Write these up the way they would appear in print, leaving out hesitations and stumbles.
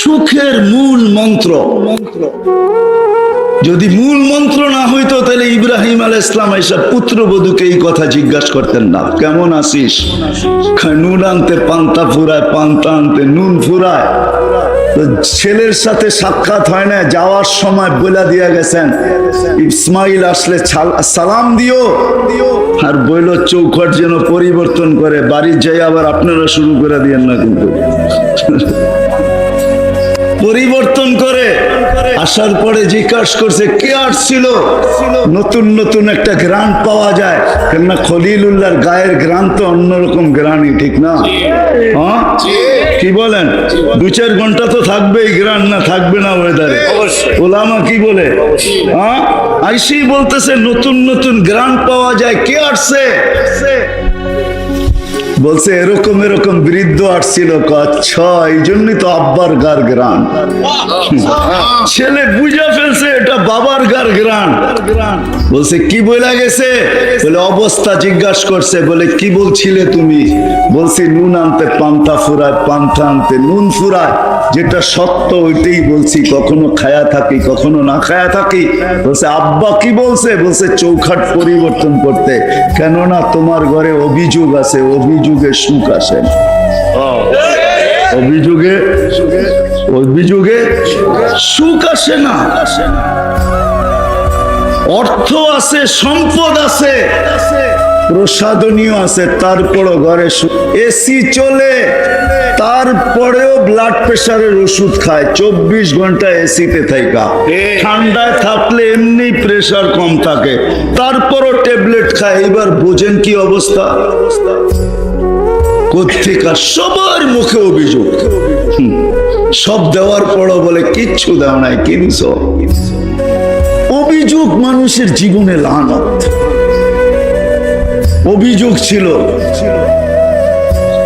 সুখের মূল মন্ত্র, যদি মূল মন্ত্র না হইতো তাহলে ইব্রাহিম আলাইহিস সালাম এসব পুত্রবধূকে এই কথা জিজ্ঞাসা করতেন না, কেমন আছিস? নুন আনতে পান্তা ফুরায়, পান্তা আনতে নুন ফুরায়। তো ছেলের সাথে সাক্ষাৎ হয় না, যাওয়ার সময় বলে দিয়া গেছেন ইসমাইল আসলে সালাম দিও, আর বইল চৌখট যেন পরিবর্তন করে, বাড়ির যাই আবার আপনারা শুরু করে দিয়েন না কিন্তু। পরিবর্তন করে আসার পরে জিজ্ঞাসা করছে কে আসছিল, নতুন নতুন একটা গ্রান পাওয়া যায়, কেননা খলিলুল্লাহর গায়ের গ্রান তো অন্যরকম গ্রানই, ঠিক না? হ্যাঁ, কি বলেন? 2-4 ঘন্টা তো থাকবেই গ্রান, না থাকবে না ওয়েদারে? ওলামা কি বলে? হ্যাঁ, আইসি বলতেছে নতুন নতুন গ্রান পাওয়া যায়, কে আসছে? বলছে এরকম এরকম বৃদ্ধ আসছিল। আচ্ছা, এই জন্যই তো আব্বার গার গ্রান। ছেলে বুঝা ফেলছে এটা বাবার গার গ্রান। বলছে কি বলে গেছে? বলে অবস্থা জিজ্ঞাসা করছে। বলে কি বলছিলে তুমি? বলছি নুন আনতে পান্তা ফুরায়, পান্তা আনতে নুন ফুরায়, যেটা সত্য ওইটাই বলছি, কখনো খায়া থাকি কখনো না খায়া থাকি। বলছে আব্বা কি বলছে? বলছে চৌখাট পরিবর্তন করতে, কেননা তোমার ঘরে অভিযোগ আছে, অভিযোগে সুখ আসে। অভিযোগে অভিযোগে সুখ আসে না। অর্থ আছে, সম্পদ আছে, প্রসাদনীয় আছে, তারপরও ঘরে এসি চলে, তারপরেও ব্লাড প্রেশারের ওষুধ খায়, 24 ঘন্টা এসিতে থাকা। ঠান্ডায় থাকলে এমনি প্রেশার কম থাকে, তারপরও ট্যাবলেট খায়। এবার বোঝেন কি অবস্থা। কোত্থেকা সবার মুখে অভিযোগ, সব দেওয়ার পরও বলে কিচ্ছু দেও নাই, কি দিছ? অভিযোগ মানুষের জীবনে লানত। অভিযোগ ছিল,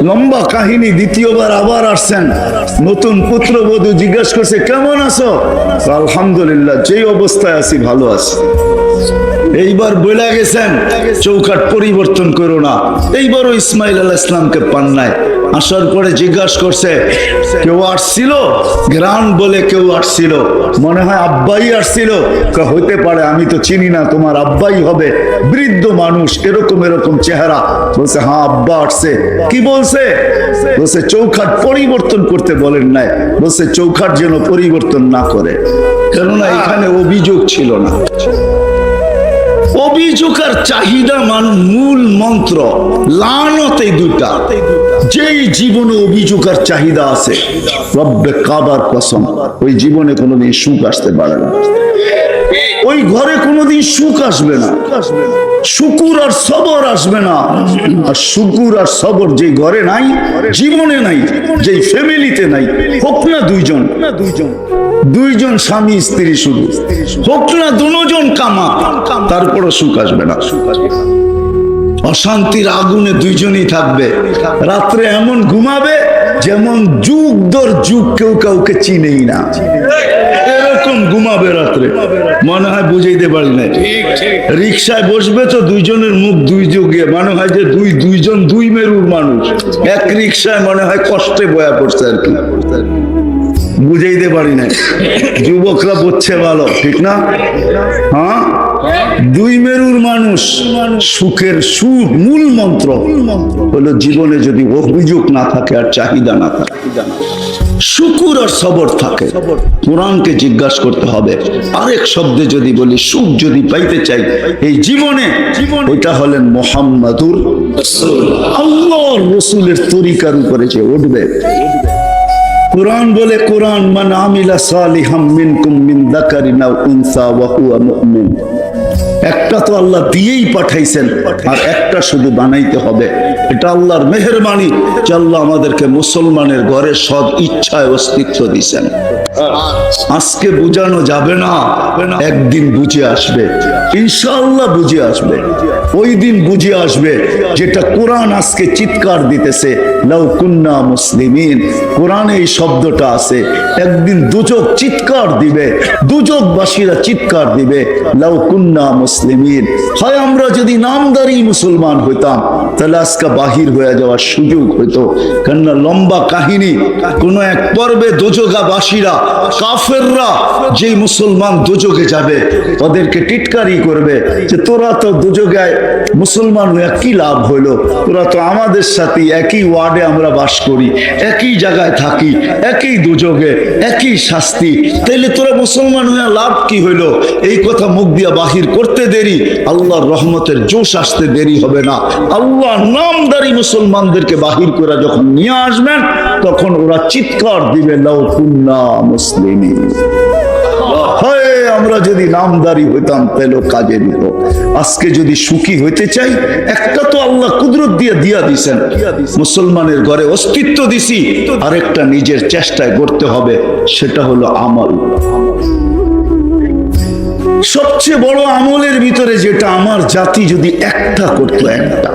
লম্বা কাহিনী। দ্বিতীয়বার আবার আসছেন, নতুন পুত্রবধূ জিজ্ঞাসা করছে কেমন আছো? আলহামদুলিল্লাহ, যেই অবস্থায় আছি ভালো আছি। এইবার বলে গেছেন চৌখাট পরিবর্তন করো না। এইবারও ইসমাইল আলাইহিস সালামকে পান নাই। আসার পরে জিজ্ঞাসা করছে কেউ আসছিল? গ্রান বলে কেউ আসছিল, মনে হয় আব্বাই আসছিল। হইতে পারে, আমি তো চিনি না, তোমার আব্বাই হবে, বৃদ্ধ মানুষ, এরকম এরকম চেহারা। বলছে হ্যাঁ আব্বা আসছে। কি বলছে? বলছে চৌখাট পরিবর্তন করতে বলেন নাই। বলছে চৌখাট যেন পরিবর্তন না করে, কেননা এখানে অভিযোগ ছিল না। অভিযোগ আর চাহিদা মূল মন্ত্র, লানত এই দুইটা। যেই জীবনে অভিযোগ আর চাহিদা আছে, রব্বে কাবার কসম, ওই জীবনে কোনোদিন সুখ আসতে পারে না। ওই ঘরে কোনোদিন সুখ আসবে না, শুকুর আর সবর আসবে না। আর শুকুর আর সবর যে ঘরে নাই, জীবনে নাই, যে ফ্যামিলিতে নাই, হোক না দুইজন স্বামী স্ত্রী, শুধু হোক না দুজন কামা, তারপরও সুখ আসবে না। অশান্তির আগুনে দুইজনই থাকবে। রাত্রে এমন ঘুমাবে যেমন যুগ দর যুগ কেউ কাউকে চিনেই না, এরকম ঘুমাবে রাত্রে। মনে হয় বুঝাইতে পারি না। রিক্সায় বসবে তো দুইজনের মুখ দুই যুগে, মনে হয় যে দুইজন দুই মেরুর মানুষ এক রিক্সায়, মনে হয় কষ্টে বয়া পড়ছে আর কি, বুঝাইতে পারি না। যুবকরা বুঝছে ভালো, ঠিক না? হ্যাঁ, দুই মেরুর মানুষ। সুখের সুখ মূল মন্ত্র হলো জীবনে যদি অভিযোগ না থাকে আর চাহিদা না থাকে, শুকুর আর সবর থাকে। কোরআনকে জিজ্ঞাসা করতে হবে। আরেক শব্দে যদি বলি, সুখ যদি পাইতে চাই এই জীবনে, ওইটা হলেন মুহাম্মাদুর রাসূলুল্লাহ। আল্লাহর রাসূলের তরিকার উপরে যে উঠবে। কোরআন বলে, কোরআন মান আমিলা সালিহাম মিনকুম মিন যাকারিন আও উনসা ওয়া হুয়া মুমিন। একটা তো আল্লাহ দিয়েই পাঠাইছেন, আর একটা শুধু বানাইতে হবে। এটা আল্লাহর মেহেরবানি যে আল্লাহ আমাদেরকে মুসলমানের ঘরে সদ ইচ্ছায় অস্তিত্ব দিয়েছেন। আজকে বুঝানো যাবে না, একদিন বুঝে আসবে, ইনশাআল্লাহ বুঝে আসবে। ওই দিন বুঝে আসবে যেটা কোরআন আজকে চিৎকার দিতেছে, লাউ কুন্না মুসলিমিন। কোরআনে এই শব্দটা আছে। একদিন দুজক চিৎকার দিবে, দুজকবাসীরা চিৎকার দিবে, লাউ কুন্না মুসলিমিন। হয় আমরা যদি নামদারি মুসলমান হইতাম তাহলে আজকে বাহির হয়ে যাওয়ার সুযোগ হইতো। কেননা লম্বা কাহিনী, কোন এক পর্বে দোজগাবাসীরা কাফেররা যে মুসলমান দোজগে যাবে ওদেরকে টিটকারি করবে যে তোরা তো দোজগায় মুসলমান হয়ে কি লাভ হইলো, তোরা তো আমাদের সাথে একই ওয়ার্ডে আমরা বাস করি, একই জায়গায় থাকি, একই দোজগে, একই শাস্তি, তাইলে তোরা মুসলমান হয়ে লাভ কি হইলো? এই কথা মুখ দিয়া বাহির করতে দেরি, আল্লাহর রহমতের জোশ আসতে দেরি হবে না। আল্লাহ নামদারি মুসলমানদেরকে বাহির করে যখন নিয়ে আসবেন তখন ওরা চিৎকার দিবে লাউ কুন্না মুসলিমিন। আমরা যদি নামদারি হইতাম তাহলে কাজে দিত। আজকে যদি সুখী হইতে চাই, একটা তো আল্লাহ কুদরত দিয়ে দিয়া দিছেন, মুসলমানের ঘরে অস্তিত্ব দিছি, আরেকটা নিজের চেষ্টায় করতে হবে, সেটা হলো আমল। সবচেয়ে বড় আমলের ভিতরে যেটা আমার জাতি যদি একটা করতো, একটা,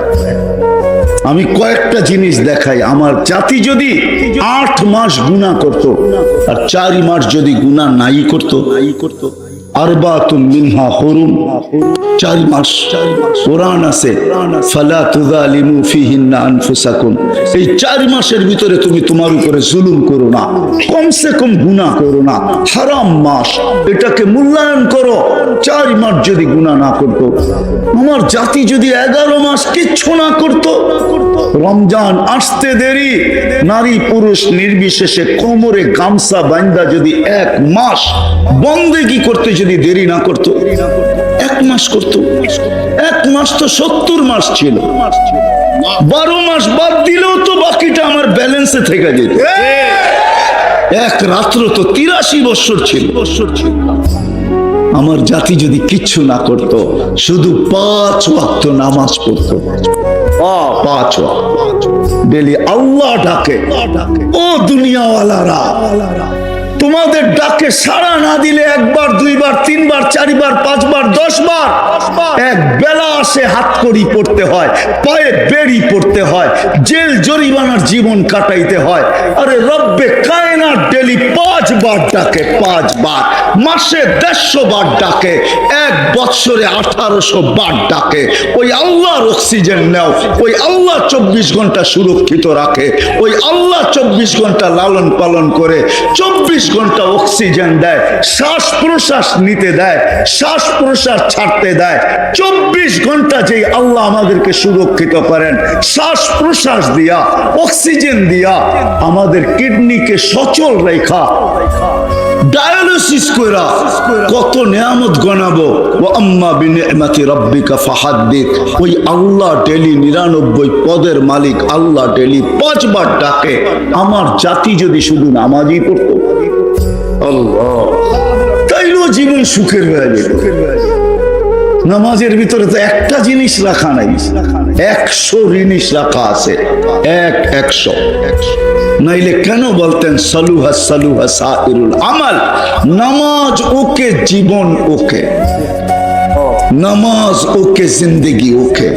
আমি কয়েকটা জিনিস দেখাই, আমার জাতি যদি 8 মাস গুনাহ করত আর 4 মাস যদি গুনাহ নাই করত, আরবাতুম মিনহা হুরুম, 4 মাস কোরআন আছে, ফালা তুযালিমু ফিহিন্না আনফুসাকুম, এই 4 মাসের ভিতরে তুমি তোমার উপরে জুলুম করো না, কমসে কম গুনাহ করো না, হারাম মাস, এটাকে মূল্যায়ন করো। 4 মাস যদি গুনাহ না করতো, আমার জাতি যদি 11 মাস কিচ্ছু না করতো, রমজান আসতে দেরি, নারী পুরুষ নির্বিশেষে কোমরে গামছা বাঁধা যদি 1 মাস বন্দেগী করতে যদি দেরি না করতো, 1 মাস করতো, 1 মাস তো 70 মাস ছিল, 12 মাস বাদ দিলেও তো বাকিটা আমার ব্যালেন্সে থেকে যেত। এক রাত্র তো 83 বছর ছিল। আমার জাতি যদি কিচ্ছু না করত, শুধু 5 ওয়াক্ত নামাজ পড়তো, 5 ওয়াক্ত ডেলি আল্লাহ ডাকে, ও দুনিয়াওয়ালারা তোমাদের ডাকে সাড়া না দিলে 1 বার 2 বার 3 বার 4 বার 5 বার 10 বার এক বেলা আসে হাত কড়ি পড়তে হয়, পায়ে বেড়ি পড়তে হয়, জেল জরিমানার জীবন কাটাইতে হয়। আরে রব্বে কায়নাত ডেলি 5 বার ডাকে, 5 বার, মাসে 150 বার ডাকে, 1 বছরে 1800 বার ডাকে। ওই আল্লাহর অক্সিজেন নাও, ওই আল্লাহ 24 ঘন্টা সুরক্ষিত রাখে, ওই আল্লাহ 24 ঘন্টা লালন পালন করে, 24 ঘন্টা অক্সিজেন দেয়, শ্বাস প্রশ্বাস নিতে দেয়, শ্বাস প্রশ্বাস ছাড়তে দেয়। 24 ঘন্টা যেই আল্লাহ আমাদেরকে সুরক্ষিত করেন, শ্বাস প্রশ্বাস দিয়া, অক্সিজেন দিয়া, আমাদের কিডনিকে সচল রেখা, ডায়ালিসিস কইরা কত নিয়ামত গনাবো। ওয়া আম্মা বিনি'মাতি রাব্বিকা ফাহাদ্দিস, ওই আল্লাহ ডেলি 99 পদের মালিক আল্লাহ ডেলি 5 বার ডাকে। আমার জাতি যদি শুধু নামাজই পড়তো, আল্লাহ, তাইলেও জীবন সুখের হয়ে যেত। নামাজের ভিতরে তো একটা জিনিস রাখা নাই, 100 জিনিস রাখা আছে, 100। নাইলে কেন বলতেন সালুহা সালুহা সাইরুল আমাল, নামাজ ওকে জীবন ওকে, নামাজ ওকে জিন্দেগি ওকে,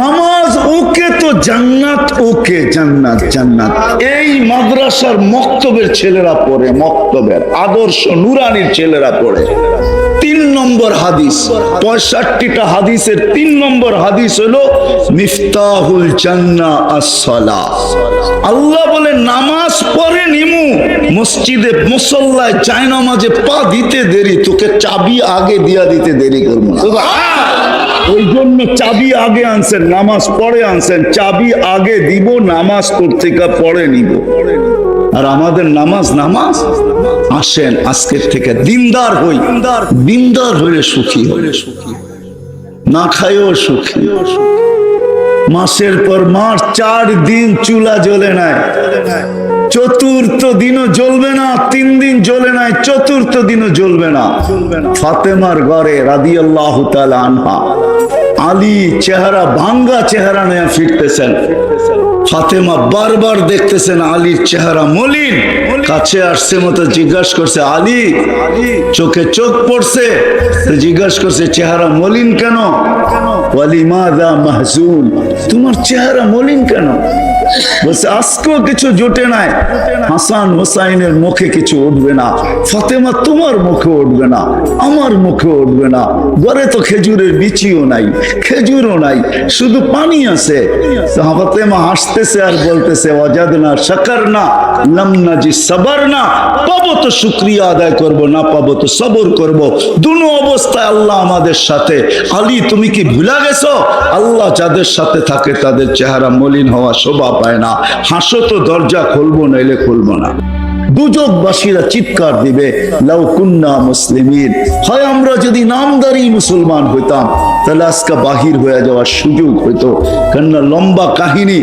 নামাজ ওকে তো জান্নাত ওকে, জান্নাত জান্নাত। এই মাদ্রাসার মক্তবের ছেলেরা পড়ে, মক্তবের আদর্শ নুরানির ছেলেরা পড়ে। 3 নম্বর হাদিস, 65টা হাদিসের 3 নম্বর হাদিস হলো মিফতাহুল জান্নাহ আস-সালাহ। আল্লাহ বলে নামাজ পড়ে নিমু, মসজিদে মুসল্লায় জায়নামাজে পা দিতে দেরি, তোকে চাবি আগে দিয়া দিতে দেরি করবো না। ওই জন্য চাবি আগে আনছেন, নামাজ পড়ে আনছেন, চাবি আগে দিব, নামাজ পড়তে পড়ে নিব। আর আমাদের নামাজ নামাজ আসেন আজকের থেকে দিনদার হই, দিনদার হইলে সুখী, না খাইও সুখী। মাসের পর মাস 4 দিন চুলা জ্বলে নাই, 4th দিনও জ্বলবে না, 3 দিন জ্বলে নাই, 4th দিনও জ্বলবে না। ফাতেমার ঘরে রাদিয়াল্লাহু তাআলা আনহা, আলী চেহারা ভাঙ্গা চেহারা নিয়ে ফিরতেছেন, ফাতেমা বারবার দেখতেছেন আলীর চেহারা মলিন, কাছে আসছে মতো জিজ্ঞাসা করছে, আলী, চোখে চোখ পড়ছে, জিজ্ঞাসা করছে চেহারা মলিন কেন? ওয়ালিমাযা মাহজুন, তোমার চেহারা মলিন কেন? বলছে আজকেও কিছু জোটে নাই, হাসান হোসাইনের মুখে কিছু উঠবে না, ফাতেমা তোমার মুখে উঠবে না, আমার মুখে উঠবে না। ঘরে তো খেজুরের বিচিও নাই, খেজুরও নাই, শুধু পানি আছে। ফাতেমা হাসতেছে আর বলতেছে ওয়াজাদনা শাকারনা লাম নাজি সাবারনা, পাবো তো শুকরিয়া আদায় করব, না পাবো তো সবর করব। দুনো অবস্থায় আল্লাহ আমাদের সাথে। আলী তুমি কি ভুলা গেছো, আল্লাহ যাদের সাথে থাকে তাদের চেহারা মলিন হওয়া শোভা পায় না। হাসো তো দরজা খুলবো নাইলে খুলবো না। দুজকবাসীরা চিৎকার দিবে লাউ কুন্না মুসলিমিন, হয় আমরা যদি নামদারি মুসলমান হইতাম তাহলে আজকে বাহির হয়ে যাওয়ার সুযোগ হইতো। কেননা লম্বা কাহিনী,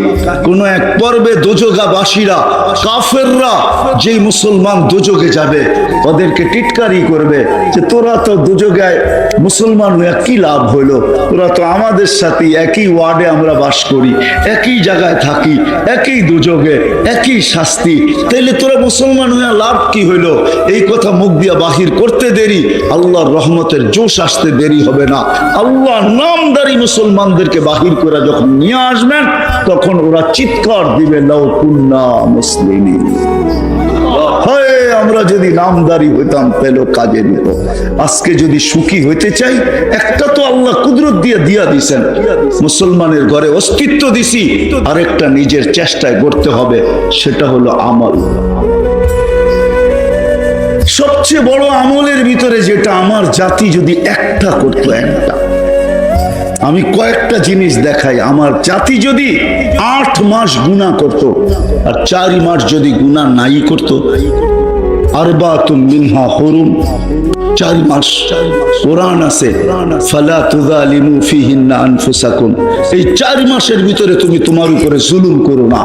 কোন এক পর্বে দোজগাবাসীরা কাফেররা যেই মুসলমান দোজগে যাবে ওদেরকে টিটকারি করবে যে তোরা তো দোজগায় মুসলমান হয়ে কি লাভ হইলো, তোরা তো আমাদের সাথে একই ওয়ার্ডে আমরা বাস করি, একই জায়গায় থাকি, একই দোজগে একই শাস্তি, তাইলে তোরা মুসলমান হয়ে লাভ কি হইলো? এই কথা মুখ দিয়া বাহির করতে দেরি, আল্লাহর রহমতের জোশ আসতে দেরি হবে না। আল্লাহ নামদারি মুসলমানদেরকে বাহির করে যখন নিয়ে আসবেন তখন ওরা চিৎকার দিবে লাউ কুন্না মুসলিমিন, হয় আমরা যদি নামদারি হইতাম তাহলে কাজে দিত। আজকে যদি সুখী হইতে চাই, একটা তো আল্লাহ কুদরত দিয়ে দিয়া দিছেন, মুসলমানের ঘরে অস্তিত্ব দিছি, আরেকটা নিজের চেষ্টায় করতে হবে, সেটা হলো আমল। সবচেয়ে বড় আমলের ভিতরে যেটা আমার জাতি যদি একটা করতো, একটা, আমি কয়েকটা জিনিস দেখাই, আমার জাতি যদি 8 মাস গুনাহ করত আর 4 মাস যদি গুনাহ নাই করত, আরবাতুম মিনহা হুরুম, 4 মাস কোরআন আছে ফালা তুযালিমু ফিহিন্না আনফুসাকুম, এই 4 মাসের ভিতরে তুমি তোমার উপরে জুলুম করো না,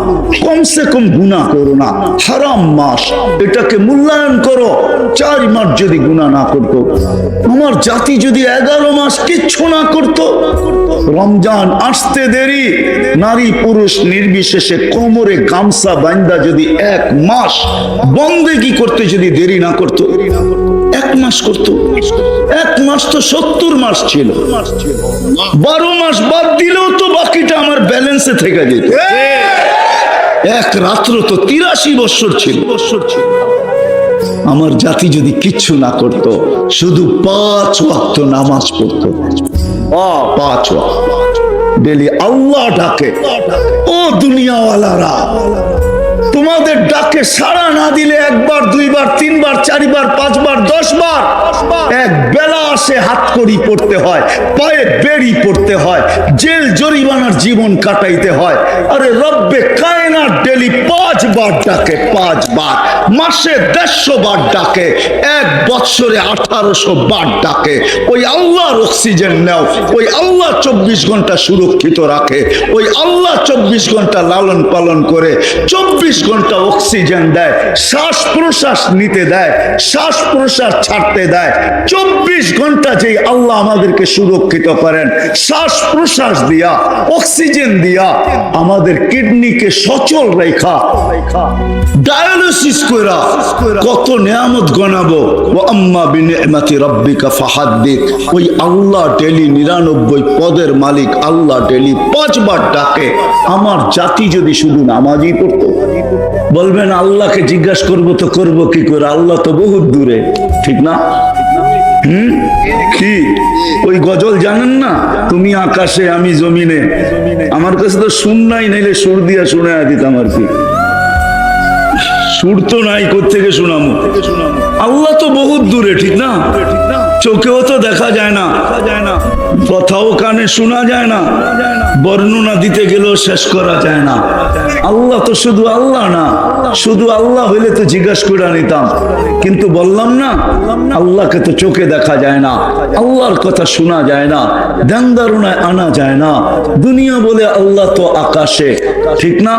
কমসে কম গুনাহ করো না, হারাম মাস, এটাকে মূল্যায়ন করো। 4 মাস যদি গুনাহ না করতো, আমার জাতি যদি 11 মাস কিচ্ছু না করতো, রমজান আসতে দেরি, নারী পুরুষ নির্বিশেষে কোমরে গামছা বাঁধা যদি 1 মাস বন্দেগী করতে যদি দেরি না করতো, 1 মাস করতো, 1 মাস তো 70 মাস ছিল, 12 মাস বাদ দিলেও তো বাকিটা আমার ব্যালেন্সে থেকে যেত। এক রাত্র তো 83 বছর ছিল। আমার জাতি যদি কিচ্ছু না করত, শুধু 5 ওয়াক্ত নামাজ পড়তো, 5 ওয়াক্ত ডেলি আল্লাহ ডাকে, ও দুনিয়াওয়ালারা তোমাদের ডাকে সাড়া না দিলে 1 বার 2 বার 3 বার 4 বার 5 বার 10 বার এক বেলা আসে হাত কড়ি পড়তে হয়, পায়ে বেড়ি পড়তে হয়, জেল জরিমানার জীবন কাটাইতে হয়। আরে রব্বে কায়নাত ডেলি 5 বার ডাকে, 5 বার, মাসে 150 বার ডাকে, 1 বছরে 1800 বার ডাকে। ওই আল্লাহর অক্সিজেন নাও, ওই আল্লাহ 24 ঘন্টা সুরক্ষিত রাখে, ওই আল্লাহ 24 ঘন্টা লালন পালন করে, 24 ঘন্টা অক্সিজেন দেয়, শ্বাস প্রশ্বাস নিতে দেয়, শ্বাস প্রশ্বাস ছাড়তে দেয়। 24 ঘন্টা যেই আল্লাহ আমাদেরকে সুরক্ষিত করেন, শ্বাস প্রশ্বাস দিয়া, অক্সিজেন দিয়া, আমাদের কিডনিকে সচল রেখা, ডায়ালিসিস কইরা কত নিয়ামত গনাবো। ওয়া আম্মা বিনিআমাতি রাব্বিকা ফাহাদ্দিস, ওই আল্লাহ ডেলি 99 পদের মালিক আল্লাহ ডেলি 5 বার ডাকে। আমার জাতি যদি শুধু নামাজই পড়তো, বলবেন আল্লাহকে জিজ্ঞাসা করবো তো করবো কি করে, আল্লাহ তো বহুত দূরে, ঠিক না? কি ওই গজল জানেন না, তুমি আকাশে আমি জমিনে, আমার কাছে তো সুর নাই, নাইলে সুর দিয়া শুনে দিতাম আর কি, সুর তো নাই, কোত্থেকে শোনামো? আল্লাহ তো বহুত দূরে, ঠিক না? চোখেও তো দেখা যায় না, কথাও কানে শোনা যায় না, বর্ণনা দিতে গেলেও শেষ করা যায় না। আল্লাহ তো শুধু আল্লাহ না, শুধু আল্লাহ হইলে তো জিজ্ঞাসা করে নিতাম, কিন্তু বললাম না আল্লাহকে তো চোখে দেখা যায় না, আল্লাহর কথা শোনা যায় না, ধ্যান ধারণায় আনা যায় না। দুনিয়া বলে আল্লাহ তো আকাশে, ঠিক না?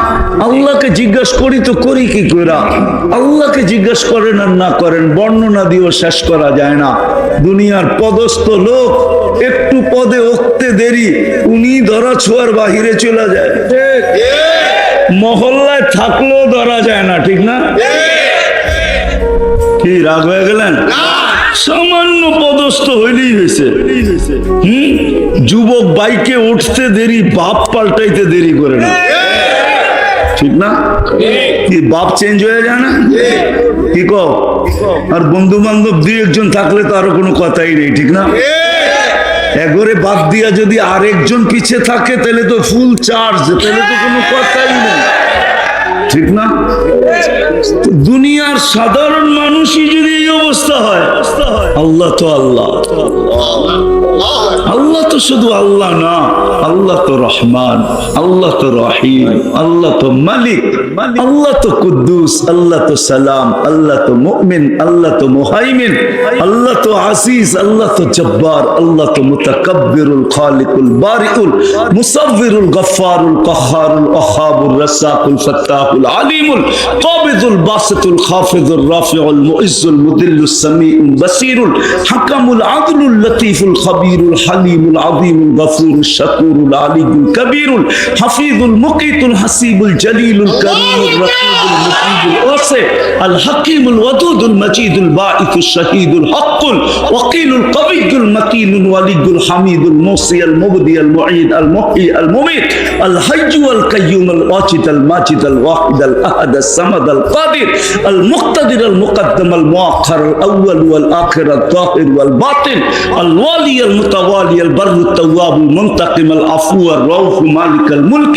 আল্লাহকে জিজ্ঞাসা করি তো করি কি করে? আল্লাহকে জিজ্ঞাসা করেন আর না করেন বর্ণনা দিয়েও শেষ করা যায় না। দুনিয়ার পদস্থ লোক একটু পদে উঠতে দেরি, উনি ধরা ছোঁয়ার বাহিরে চলে যায়, মহল্লায় থাকলেও ধরা যায় না, ঠিক না? কি রাগ হয়ে গেলেন? সামান্য পদস্থ হইলেই হয়েছে। যুবক বাইকে উঠতে দেরি, বাপ পাল্টাইতে দেরি করে না। ঠিক না? কি বাপ চেঞ্জ হয়ে যায় না? কি কও? আর বন্ধু বান্ধব দুই একজন থাকলে তো আরো কোনো কথাই নেই, ঠিক না? একবারে বাদ দিয়া যদি আরেকজন পিছে থাকে তাহলে তো ফুল চার্জ, তাহলে তো কোনো কথাই নেই, ঠিক না? দুনিয়ার সাধারণ মানুষই যদি এই অবস্থা হয়, আল্লাহ তো আল্লাহ, আল্লাহ তো শুধু আল্লাহ না, আল্লাহ তো রহমান, আল্লাহ তো রহিম, আল্লাহ তো মালিক, আল্লাহ তো কুদ্দুস, আল্লাহ তো সালাম, আল্লাহ তো মুমিন, আল্লাহ তো মুহাইমিন, আল্লাহ তো আসিস, আল্লাহ তো জব্বার, আল্লাহ তো মুতাকাব্বিরুল খালিকুল বারিউল মুসাవ్বিরুল গফফারুল কাহ্হারুল ওয়াহ্হাবুর রাসাকুল ফাত্তাহুল আলিমুল কাবিদুল বাসিতুল খাফিজুর রাফিউল মুইজ্জুল মুদিল্লুস সামিউল বাসিরুল হাকামুল আদলুল লতীফুল খাবীরুল হালিমুল আযীমুল গফুরুশ শাকুরুল আলিয়ুল কবীরুল হাফিজুল মুকিতুল হাসিবুল জলিলুল করিমুর রকিবুল মুকিবুল ওয়াসি আল হাকিমুল ওয়াদুদুল মজিদুল বাঈসুশ শাহীদুল হক্কুল ওয়াকিলুল কবিয়্যুল মাকিনুল ওয়ালিয়ুল হামিদুল মুসিয়াল মুবদিয়াল মুঈদ আল মুহয়ি আল মুমীত আল হাইয়্যু আল কাইয়্যুম আল ওয়াজিদ আল মাজিদ আল ওয়াহিদ আল আহাদ আস সামাদ আল কাদির আল মুক্তাদির আল মুকদ্দম আল মুআখ্খার আল আউয়াল ওয়াল আখির আল যাহির ওয়াল বাতিন আল ওয়ালি আল মুতাওয়ালি আল বাররু التواب المنتقم العفو الرؤوف مالك الملك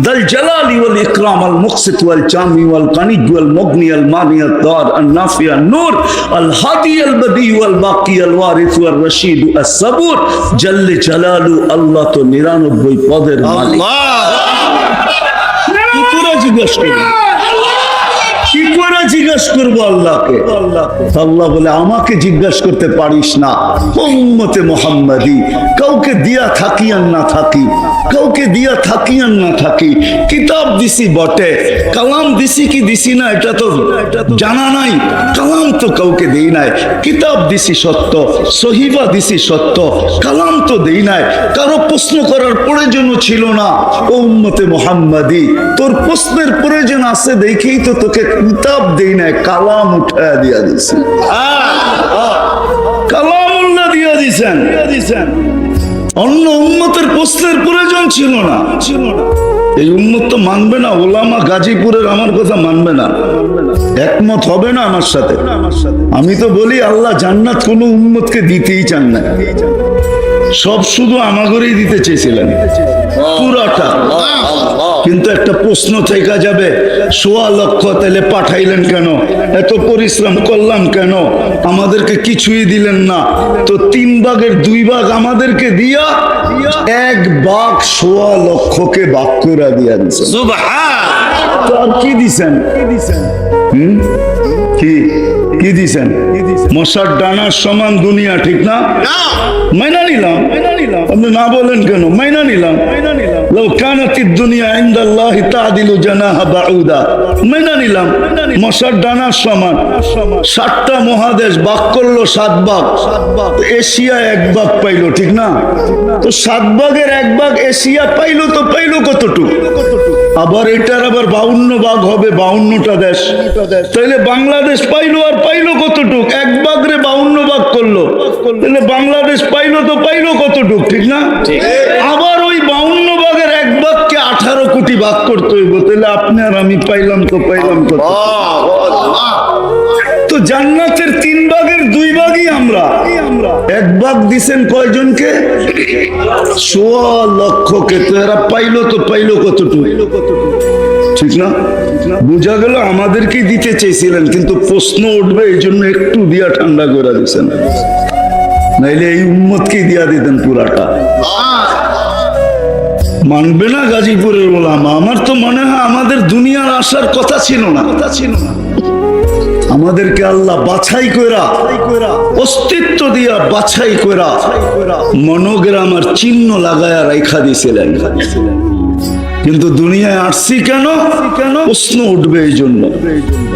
ذا الجلال والإكرام المقسط والجامع والغني والمغني المانع الضار النافع النور الهادي البديع والباقي الوارث والرشيد الصبور جل جلاله الله تو 99 পদের মালিক। কি করে জিজ্ঞাসা করবো আল্লাহকে? আল্লাহ বলে আমাকে জিজ্ঞাসা করতে পারিস না, উম্মতে মুহাম্মাদি কাউকে দিয়া থাকি আর না থাকি, কাউকে দিয়া থাকি আর না থাকি, কিতাব দিছি বটে, কালাম দিছি কি দিছি না এটা তো জানা নাই, কালাম তো কাউকে দেই নাই, কিতাব দিছি সত্য, সহিফা দিছি সত্য, কালাম তো দেই নাই, কারো প্রশ্ন করার প্রয়োজন ছিল না। ও উম্মতে মুহাম্মাদি তোর প্রশ্নের প্রয়োজন আছে দেখেই তো তোকে কিতাব দেই নাই, কালাম উঠায় দিয়া দিছে, কালামুল্লাহ দিয়া দিছেন। অন্য উম্মতের প্রশ্নের প্রয়োজন ছিল না। এই উম্মত তো মানবে না, ওলামা গাজীপুরের আমার কথা মানবে না, একমত হবে না আমার সাথে। আমি তো বলি আল্লাহ জান্নাত কোন উম্মতকে দিতেই চান না, সব শুধু আমাগরেই দিতে চেয়েছিলেন পুরাটা। কিন্তু একটা প্রশ্ন থেকে যাবে, ১৬ লক্ষ তাহলে পাঠাইলেন কেন? এত পরিশ্রম করলাম কেন? আমাদেরকে কিছুই দিলেন না। তো ৩ ভাগের 2 ভাগ আমাদেরকে দিয়া 1 ভাগ ১৬ লক্ষকে ভাগ করে দিয়া দিচ্ছেন। তো আর কি দিছেন? কি দিছেন? মশার ডানার সমান দুনিয়া, ঠিক না? মাইনা নিলাম, আপনি না বলেন কেন? মাইনা নিলাম। লাউ কানাতিদ দুনিয়া ইনদাল্লাহি তা'দিলু জানাহা বাউদা, মাইনা নিলাম মশার ডানার সমান। 7টা মহাদেশ ভাগ করলো 7 ভাগ, এশিয়া 1 ভাগ পাইলো, ঠিক না? তো 7 ভাগের 1 ভাগ এশিয়া পাইলো, তো পাইলো কতটুকু? আবার এটার আবার 52 ভাগ হবে, 52টা দেশ। তাহলে বাংলাদেশ পাইলো, আর পাইলো কতটুক? 1 ভাগরে 52 ভাগ করলো, তাহলে বাংলাদেশ পাইলো, তো পাইলো কতটুক, ঠিক না? আবার ওই 52 ভাগের 1 ভাগকে 18 কোটি ভাগ করতে হইব, তাহলে আপনি আর আমি পাইলাম, তো পাইলাম কত? তো জান্নাতের 3 ভাগের 2 ভাগই আমরা। 1 ভাগ দিছেন কয়জনকে? ১৬ লক্ষকে। তো এরা পাইলো, তো পাইলো কতটুকু, ঠিক না? বুঝা গেল আমাদেরকে দিতে চেয়েছিলেন, কিন্তু প্রশ্ন উঠবে এই জন্য একটু দিয়া ঠান্ডা করে দিচ্ছেন, নাইলে এই উম্মতকে দিয়া দিতেন পুরাটা। মানবে না গাজীপুরের ওলামা। আমার তো মনে হয় আমাদের দুনিয়ার আসার কথা ছিল না। আমাদেরকে আল্লাহ বাছাই কইরা, অস্তিত্ব দিয়া বাছাই কইরা মনোগ্রাম আর চিহ্ন লাগায়া রাইখা দিয়েছিলেন। কিন্তু দুনিয়ায় আসছি কেন? প্রশ্ন উঠবে এই জন্য।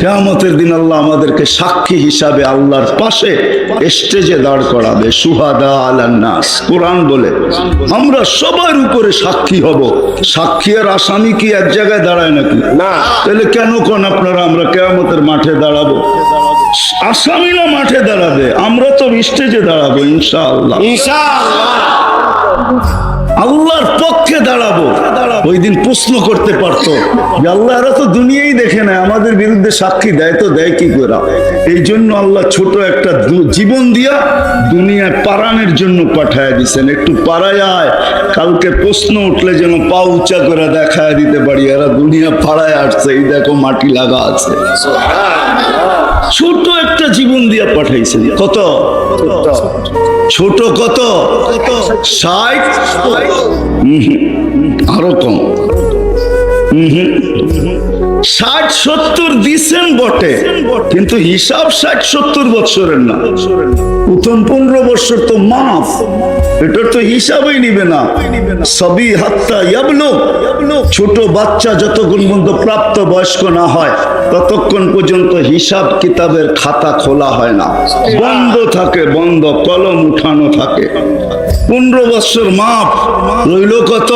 কিয়ামতের দিন আল্লাহ আমাদেরকে সাক্ষী হিসাবে আল্লাহর পাশে স্টেজে দাঁড় করাবে। সুহাদা আলান নাস, কোরআন বলে আমরা সবার উপরে সাক্ষী হব। সাক্ষী আর আসামি কি এক জায়গায় দাঁড়ায় নাকি? না। তাহলে কেন কোন আপনারা আমরা কিয়ামতের মাঠে দাঁড়াবো? আসামিরা মাঠে দাঁড়াবে, আমরা তো স্টেজে দাঁড়াবো ইনশাআল্লাহ। আল্লাহর পক্ষে দাঁড়াবো, ওই দিন প্রশ্ন করতে পারতো যে আল্লাহ, এরা তো দুনিয়াই দেখে না, আমাদের বিরুদ্ধে সাক্ষী দেয় তো দেয় কি করে? এই জন্য আল্লাহ ছোট একটা জীবন দিয়া দুনিয়ায় পারানের জন্য পাঠায় দিচ্ছেন। একটু পাড়ায় আয়, কালকে প্রশ্ন উঠলে যেন পা উঁচা করে দেখায় দিতে পারি এরা দুনিয়া পাড়ায় আসছে, এই দেখো মাটি লাগা আছে। ছোট একটা জীবন দিয়া পাঠাইছেন। কত ছোট? কত? 60? আরো কম। 60-70 দিছেন বটে, কিন্তু হিসাব 60-70 বছরের না। প্রথম 15 বছর তো মাফ, এটার তো হিসাবই নিবে না। সবই হাত্তা ইয়াবলুগ, ছোট বাচ্চা যতক্ষণ পর্যন্ত প্রাপ্ত বয়স্ক না হয় ততক্ষণ পর্যন্ত হিসাব কিতাবের খাতা খোলা হয় না, বন্ধ থাকে, বন্ধ, কলম উঠানো থাকে। 15 বছর মাপ রইল কত?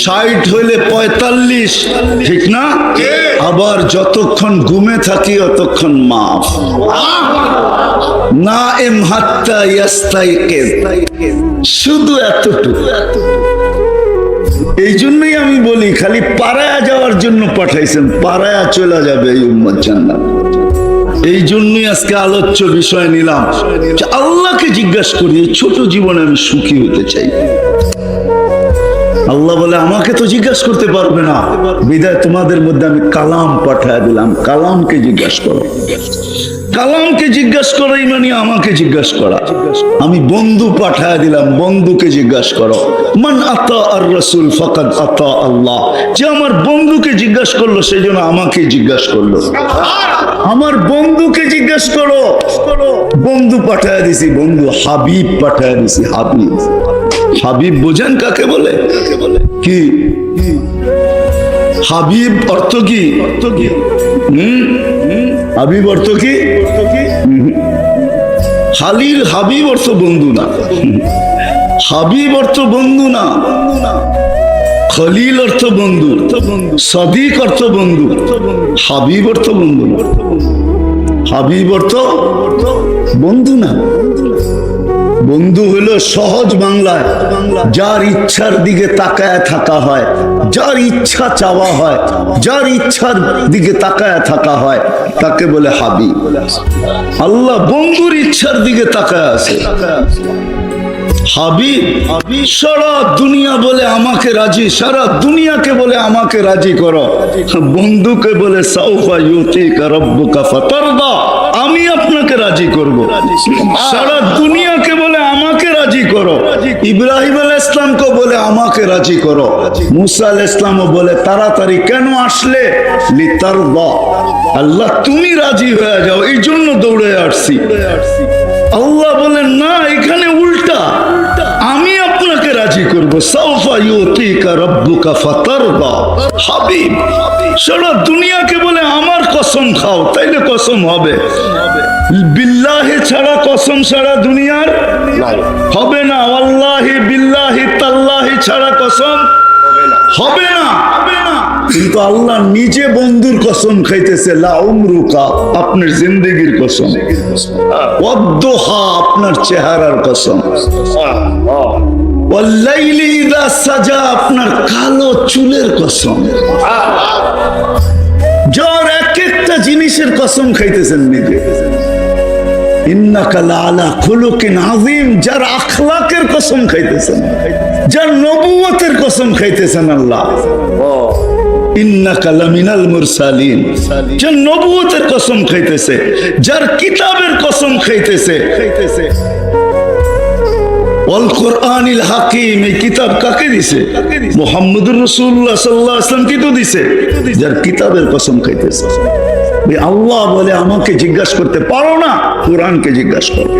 60 হইলে 45, ঠিক না? আবার যতক্ষণ ঘুমে থাকি অতক্ষণ মাপ। না এম হাত্তা ইয়াস্তাইকিজ, শুধু এতটুকু। এই জন্যই আমি বলি, খালি পাড়ায় যাওয়ার জন্য পাঠাইছেন, পাড়ায় চলে যাবে এই উম্মত জান্নাত। এই জন্যই আজকে আলোচ্য বিষয় নিলাম, আল্লাহকে জিজ্ঞাসা করি এই ছোট জীবনে আমি সুখী হতে চাই। আল্লাহ বলে আমাকে তো জিজ্ঞাসা করতে পারবে না, বিদায় তোমাদের মধ্যে আমি কালাম পাঠায় দিলাম, কালামকে জিজ্ঞাসা করো। কালামকে জিজ্ঞাসা করাই মানে আমাকে জিজ্ঞাসা করা। আমি বন্ধু পাঠায় দিলাম, বন্ধুকে জিজ্ঞাসা করো। মান আতা আর রাসূল ফাকাদ আতা আল্লাহ, যে আমার বন্ধুকে জিজ্ঞাসা করলো সেই জন্য আমাকে জিজ্ঞাসা করলো। আমার বন্ধুকে জিজ্ঞাসা করো, বন্ধু পাঠায় দিছি, বন্ধু হাবিব পাঠায় দিছি। হাবিব, হাবিব বোঝেন কাকে বলে? কি হাবিব অর্থ কি? হাবিব অর্থ কি? খালির হাবিব অর্থ বন্ধু না, হাবিব অর্থ বন্ধু না, খলিল অর্থ বন্ধু, সাদিক অর্থ বন্ধু, হাবিব অর্থ বন্ধু না। হাবিব অর্থ বন্ধু না। বন্ধু হলো সহজ বাংলায় যার ইচ্ছার দিকে তাকায় থাকা হয়, যার ইচ্ছা চাওয়া হয়, যার ইচ্ছার দিকে তাকায় থাকা হয়, তাকে বলে হাবিব। আল্লাহ বন্ধুর ইচ্ছার দিকে তাকায় আছে। হাবিব সারা দুনিয়া বলে আমাকে রাজি, সারা দুনিয়াকে বলে আমাকে রাজি করো। বন্ধুকে বলে সাউফা ইউতিকা রাব্বুকা ফাতারদা, আমি আপনাকে রাজি করব। সারা দুনিয়াকে বলে আমাকে রাজি করো। ইব্রাহিম আলাইহিস সালামকে বলে আমাকে রাজি করো। মুসা আলাইহিস সালামও বলে তাড়াতাড়ি কেন আসলে? লিতারদা, আল্লাহ তুমি রাজি হয়ে যাও, এই জন্য দৌড়ে আসছি। আল্লাহ বলেন না, এখানে উল্টা, আমি আপনাকে রাজি করব। সাউফা ইউতিকা রাব্বুকা ফাতারদা। হাবিব সারা দুনিয়াকে বলে আমার কসম খাও, তাইলে কসম হবে। বিল্লাহি ছাড়া কসম সারা দুনিয়ার হবে না, আল্লাহি বিল্লাহি তাল্লাহি ছাড়া কসম হবে না। কিন্তু আল্লাহ নিজে বন্ধুর কসম খাইতেছে, লা উমরুকা, আপনার জিন্দেগির কসম, ওয়াদ্দুহা, আপনার চেহারার কসম, ওয়াল্লাইলি ইযা সাজা, আপনার কালো চুলের কসম। যার এক একটা জিনিসের কসম খাইতেছেন নিজে। ইন্নাকা লাআলা খুলুকিন আযীম, যার আখলাকের কসম খাইতেছেন, যার নবুয়তের কসম খাইতেছেন আল্লাহ। ইন্নাকা লামিনাল মুরসালিন, যার নবুয়তের কসম খাইতেছে, যার কিতাবের কসম খাইতেছে। ওয়াল কুরআনিল হাকিম, এই কিতাব কাকে দিছে? মুহাম্মদুর রাসূলুল্লাহ সাল্লাল্লাহু আলাইহি ওয়াসাল্লাম কি তো দিছে, যার কিতাবের কসম খাইতেছে। আল্লাহ বলে আমাকে জিজ্ঞাসা করতে পারো না, কোরআনকে জিজ্ঞাসা করো।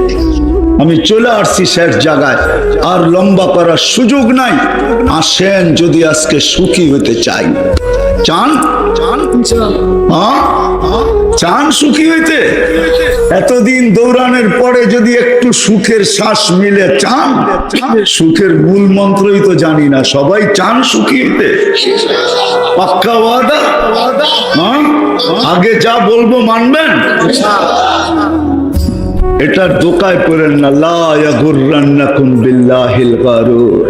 আমি চলে আসছি শেষ জায়গায়, আর লম্বা করার সুযোগ নাই। আসেন, যদি আজকে সুখী হতে চাই, চান চান সুখী হইতে, এতদিন দৌড়ানোর পরে যদি একটু সুখের শ্বাস মিলে, চান? সুখের মূল মন্ত্রই তো জানি না, সবাই চান সুখী হইতে। পাক্কা ওয়াদা? আগে যা বলবো মানবেন? এটার দোকায় পড়েন না, লা ইয়াগুররান্নাকুম বিল্লাহিল গারুর।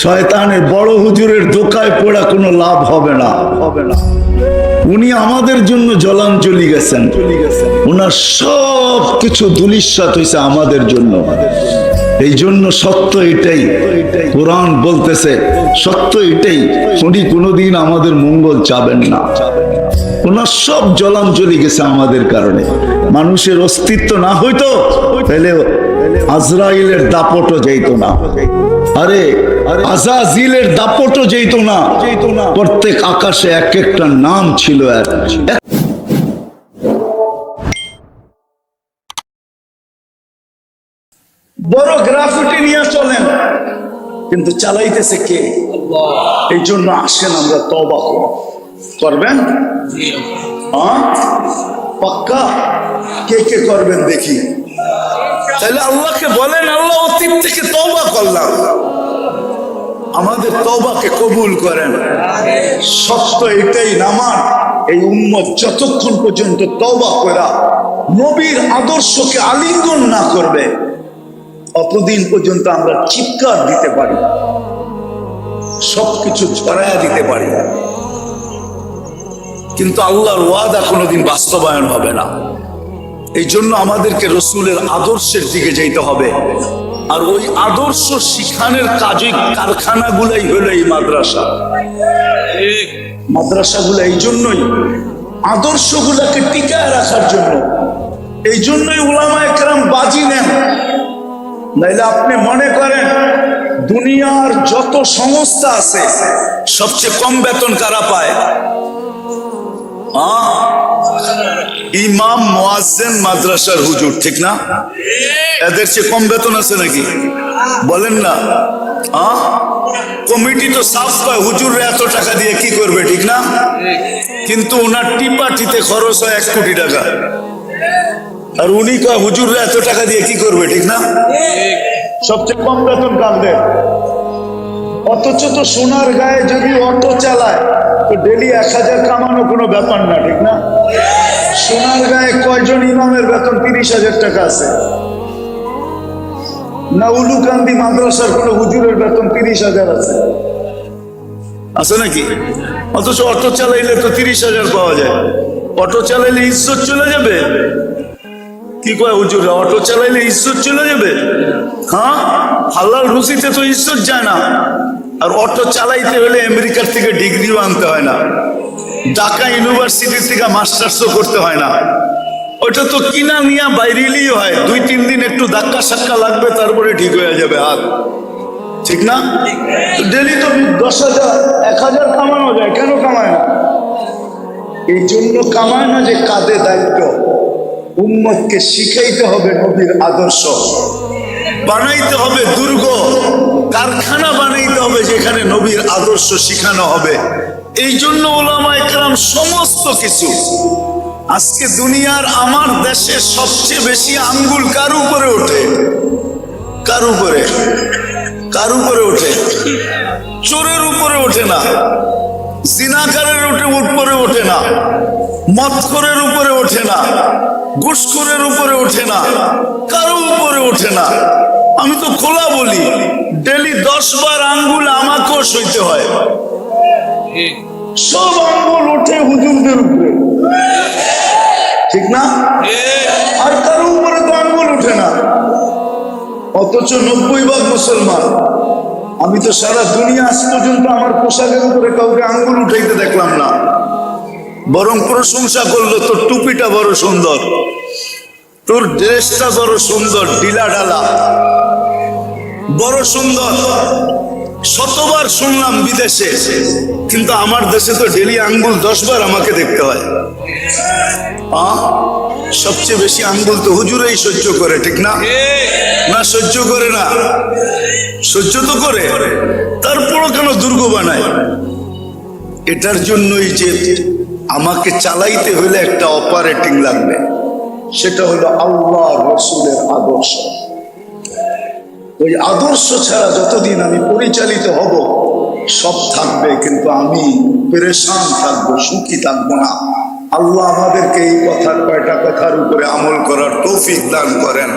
শয়তানের বড় হুজুরের দোকায় পড়া কোনো লাভ হবে না। উনি আমাদের জন্য জলাঞ্জলি গেছেন, ওনার সব কিছু ধূলিসাৎ হয়েছে আমাদের জন্য। এই জন্য সত্য এটাই, কোরআন বলতেছে সত্য এটাই, উনি কোনোদিন আমাদের মঙ্গল চাবেন না। ওনার সব জলাঞ্জলি গেছে আমাদের কারণে। মানুষের অস্তিত্ব না হইতো তাহলে আজরাইলের দাপটও যেত না, আরে আজাজিলের দাপটও যেত না। প্রত্যেক আকাশে এক একটা নাম ছিল। বড় গ্রাফিটি নিয়ে চলেন, কিন্তু চালাইতেছে কে? এই জন্য আসেন আমরা তওবা করবেন। পাক্কা কে কে করবেন দেখি? তাহলে আল্লাহকে বলেন, আল্লাহ অতীত থেকে তওবা করলাম, আমাদের তওবাকে কবুল করেন। সত্য এটাই, নামান এই উম্মত যতক্ষণ পর্যন্ত তওবা করা নবীর আদর্শকে আলিঙ্গন না করবে অতদিন পর্যন্ত আমরা চিৎকার দিতে পারি, সবকিছু ছড়াইয়া দিতে পারি, কিন্তু আল্লাহর ওয়াদা কোনোদিন বাস্তবায়ন হবে না। এই জন্য আমাদেরকে রসুলের আদর্শের দিকে যেতে হবে। আর ওই আদর্শ শিখানের কাজে কারখানাগুলাই হলো এই মাদ্রাসাগুলো। এই জন্যই আদর্শগুলোকে টিকায় রাখার জন্য, এই জন্যই উলামায়ে কেরাম বাজি নেন। নাইলে আপনি মনে করেন দুনিয়ার যত সংস্থা আছে সবচেয়ে কম বেতন কারা পায়? ইমাম, মুয়াজ্জিন, মাদ্রাসার হুজুর, ঠিক না? এদের চেয়ে কম বেতন আছে নাকি? বলেন না। কমিটি তো সাফ পায় হুজুররা এত টাকা দিয়ে কি করবে, ঠিক না? কিন্তু ওনার টিপাটিতে খরচ হয় 1 কোটি টাকা, আর উনি কয় হুজুররা এত টাকা দিয়ে কি করবে, ঠিক না? সবচেয়ে কম বেতন কাঁদবে। অথচ তো সোনার গায়ে যদি অটো চালায় তো ডেলি 1000 কামানো কোনো ব্যাপার না, ঠিক না? সোনার গায়ে কয়জন ইমামের বেতন 30,000 টাকা আছে? না উলুকান্দি মাদ্রাসার কোন হুজুরের বেতন 30,000 আছে নাকি? অথচ অটো চালাইলে তো 30,000 পাওয়া যায়। অটো চালাইলে ইজ্জত চলে যাবে। কি কয় হুজুররা, অটো চালাইলে ইজ্জত চলে যাবে? হালাল রুচিতে তো ইজ্জত যায় না। আর অটো চালাইতে হলে আমেরিকার থেকে ডিগ্রিও আনতে হয় না, ঢাকা ইউনিভার্সিটি থেকে মাস্টার্সও করতে হয় না। ওটা তো কিনা নিয়ে বাইরেলেই হয়, 2-3 দিন একটু ধাক্কা সাক্কা লাগবে, তারপরে ঠিক হয়ে যাবে হাত, ঠিক না? ডেলি তো 10,000 1,000 কামানো যায়, কেন কামায় না? এই জন্য কামায় না যে কাঁধে দায়িত্ব। উম্মতকে শিখাইতে হবে নবীর আদর্শ, বানাইতে হবে দুর্গ, কারখানা বানাইতে হবে যেখানে নবীর আদর্শ শিখানো হবে। এই জন্য উলামায়ে কেরাম সমস্ত কিছু। আজকে দুনিয়ার আমার দেশে সবচেয়ে বেশি আঙ্গুল কার উপরে ওঠে? কার উপরে? কার উপরে ওঠে? চোরের উপরে ওঠে না, জিনাকারের উপরে ওঠে না, মদখোরের উপরে ওঠে না, ঘুষখোরের উপরে ওঠে না, কারো উপরে ওঠে না। আমি তো খোলা বলি, ডেলি 10 বার আঙ্গুল আমাকেও সইতে হয়। সব আঙ্গুল ওঠে হুজুরদের উপরে, ঠিক না? আর কারো উপরে তো আঙ্গুল ওঠে না। অথচ 90 ভাগ মুসলমান। আমি তো সারা দুনিয়া আজ পর্যন্ত আমার পোশাকের উপরে কাউকে আঙ্গুল উঠাইতে দেখলাম না, বরং প্রশংসা করলো, তোর টুপিটা বড় সুন্দর, তোর ড্রেসটা বড় সুন্দর, ঢিলা ঢালা, বড় সুন্দর। শতবার শুনলাম বিদেশে, কিন্তু আমার দেশে তো ডেলি আঙ্গুল 10 বার আমাকে দেখতে হয়। সবচেয়ে বেশি আঙ্গুল তো হুজুরেই সহ্য করে, ঠিক না? না সহ্য করে না? সহ্য তো করে, তারপরও কেন দুর্গ বানায়? এটার জন্যই যে আমাকে চালাইতে হলে একটা অপারেটিং লাগবে, সেটা হলো আল্লাহ রসুলের আদর্শ। ওই আদর্শ ছাড়া যতদিন আমি পরিচালিত হব সব থাকবে, কিন্তু আমি পেরেশান থাকবো, সুখী থাকবো না। আল্লাহ আমাদেরকে এই কথা কয়টা কথার উপরে আমল করার তৌফিক দান করেন।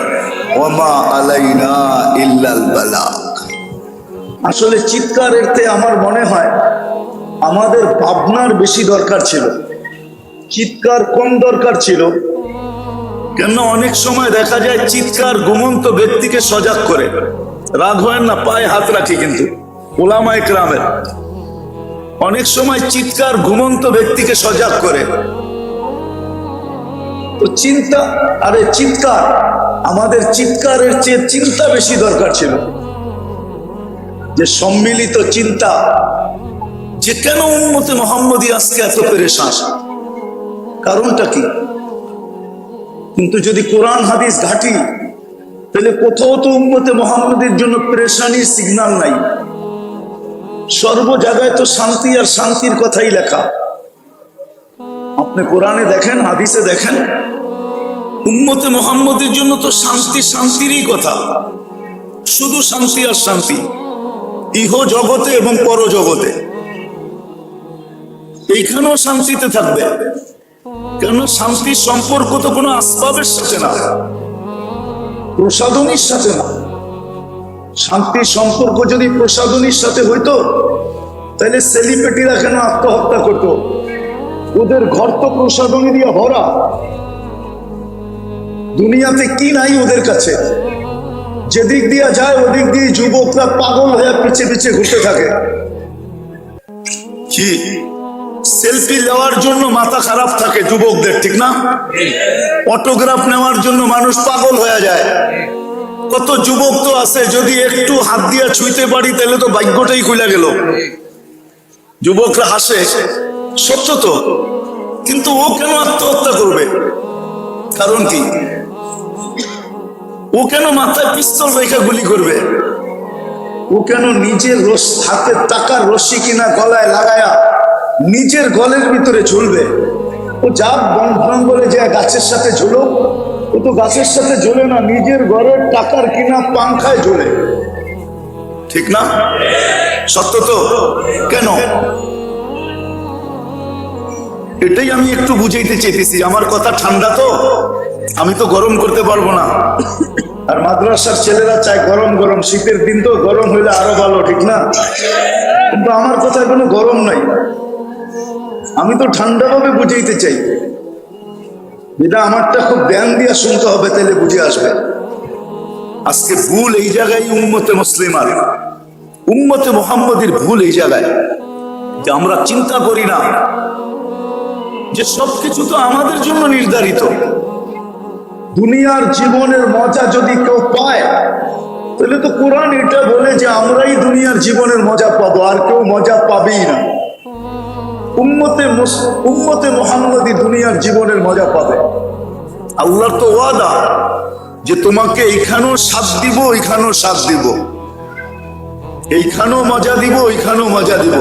ওমা আলাইনা ইল্লাল বালাগ। আসলে চিৎকারের তে আমার মনে হয় আমাদের ভাবনার বেশি দরকার ছিল, চিৎকার কম দরকার ছিল। কেন অনেক সময় দেখা যায় চিৎকার ঘুমন্ত ব্যক্তিকে সজাগ করে। রাগ হয় না, পায়ে হাত রাখি, কিন্তু ওলামা ইকরামের অনেক সময় চিৎকার ঘুমন্ত ব্যক্তিকে সজাগ করে। তো চিন্তা, আরে চিৎকার, আমাদের চিৎকারের চেয়ে চিন্তা বেশি দরকার ছিল। যে সম্মিলিত চিন্তা, যে কেন উম্মতে মুহাম্মদী আজকে এত পেরেশান, কারণটা কি? কিন্তু যদি কোরআন হাদিস ঘাটি, তাহলে কোথাও তো উম্মতে মুহাম্মদীর জন্য পেরেশানির সিগন্যাল নাই। সর্ব জায়গায় তো শান্তি আর শান্তির কথাই লেখা। আপনি কোরআনে দেখেন, হাদিসে দেখেন, উম্মতে মুহাম্মদের জন্য তো শান্তি, শান্তিরই কথা, শুধু শান্তি আর শান্তি, ইহ জগতে এবং পর জগতে। এইখানেও শান্তিতে থাকবে। কেন? শান্তির সম্পর্ক তো কোনো আসবাবের সাথে না, প্রসাধনীর সাথে না। শান্তির সম্পর্ক যদি প্রসাধনীর সাথে হইতো, তাহলে সেলিব্রিটিরা কেন আত্মহত্যা করতো? ওদের ঘর তো প্রসাধনী দিয়ে ভরা। দুনিয়াতে কি নাই ওদের কাছে? যেদিক দিয়ে যায় ওদিক দিয়ে যুবকরা পাগল হয়ে পিছে পিছে ঘুরতে থাকে। কি সেলফি নেওয়ার জন্য মাথা খারাপ থাকে যুবকদের, ঠিক না? অটোগ্রাফ নেওয়ার জন্য মানুষ পাগল হয়ে যায়। কত যুবক তো আছে, যদি একটু হাত দিয়ে ছুঁইতে পারি তাহলে তো ভাগ্যটাই খুলে গেল। যুবকরা হাসে, সত্য তো। কিন্তু ও কেন আত্মহত্যা করবে? কারণ কি? ও কেন মাথায় পিস্তল রেখে গুলি করবে? ও কেন নিজের হাতের টাকার রশ্মি কিনা গলায় লাগায়া নিজের গলের ভিতরে ঝুলবে? ও যা বন জঙ্গলে যে গাছের সাথে ঝুলো, ও তো গাছের সাথে ঝুলে না, নিজের ঘরের টাকার কিনা পাংখায় ঝুলে, ঠিক না? সত্য তো। কেন? এটাই আমি একটু বুঝাইতে চেয়েছি। আমার কথা ঠান্ডা তো, আমি তো গরম করতে পারবো না। আর মাদ্রাসার ছেলেরা চায় গরম গরম, শীতের দিন তো গরম হইলে আরো ভালো, ঠিক না? কিন্তু আমার কথায় কোনো গরম নাই, আমি তো ঠান্ডা ভাবে বুঝাইতে চাই। যেটা আমারটা খুব ধ্যান দিয়ে শুনতে হবে, তাহলে বুঝে আসবে। আজকে ভুল এই জায়গায় উম্মতে মুসলিমার, উম্মতে মুহাম্মদীর ভুল এই জায়গায় যে আমরা চিন্তা করি না যে সবকিছু তো আমাদের জন্য নির্ধারিত। দুনিয়ার জীবনের মজা যদি কেউ পায়, তাহলে তো কোরআন এটা বলে যে আমরাই দুনিয়ার জীবনের মজা পাবো, আর কেউ মজা পাবেই না। উম্মতে মুহাম্মদী দুনিয়ার জীবনের মজা পাবে। আল্লাহর তো ওয়াদা যে তোমাকে এইখানেও সাথ দিব, ওইখানেও সাথ দিব, এইখানেও মজা দিব, ওইখানেও মজা দিব।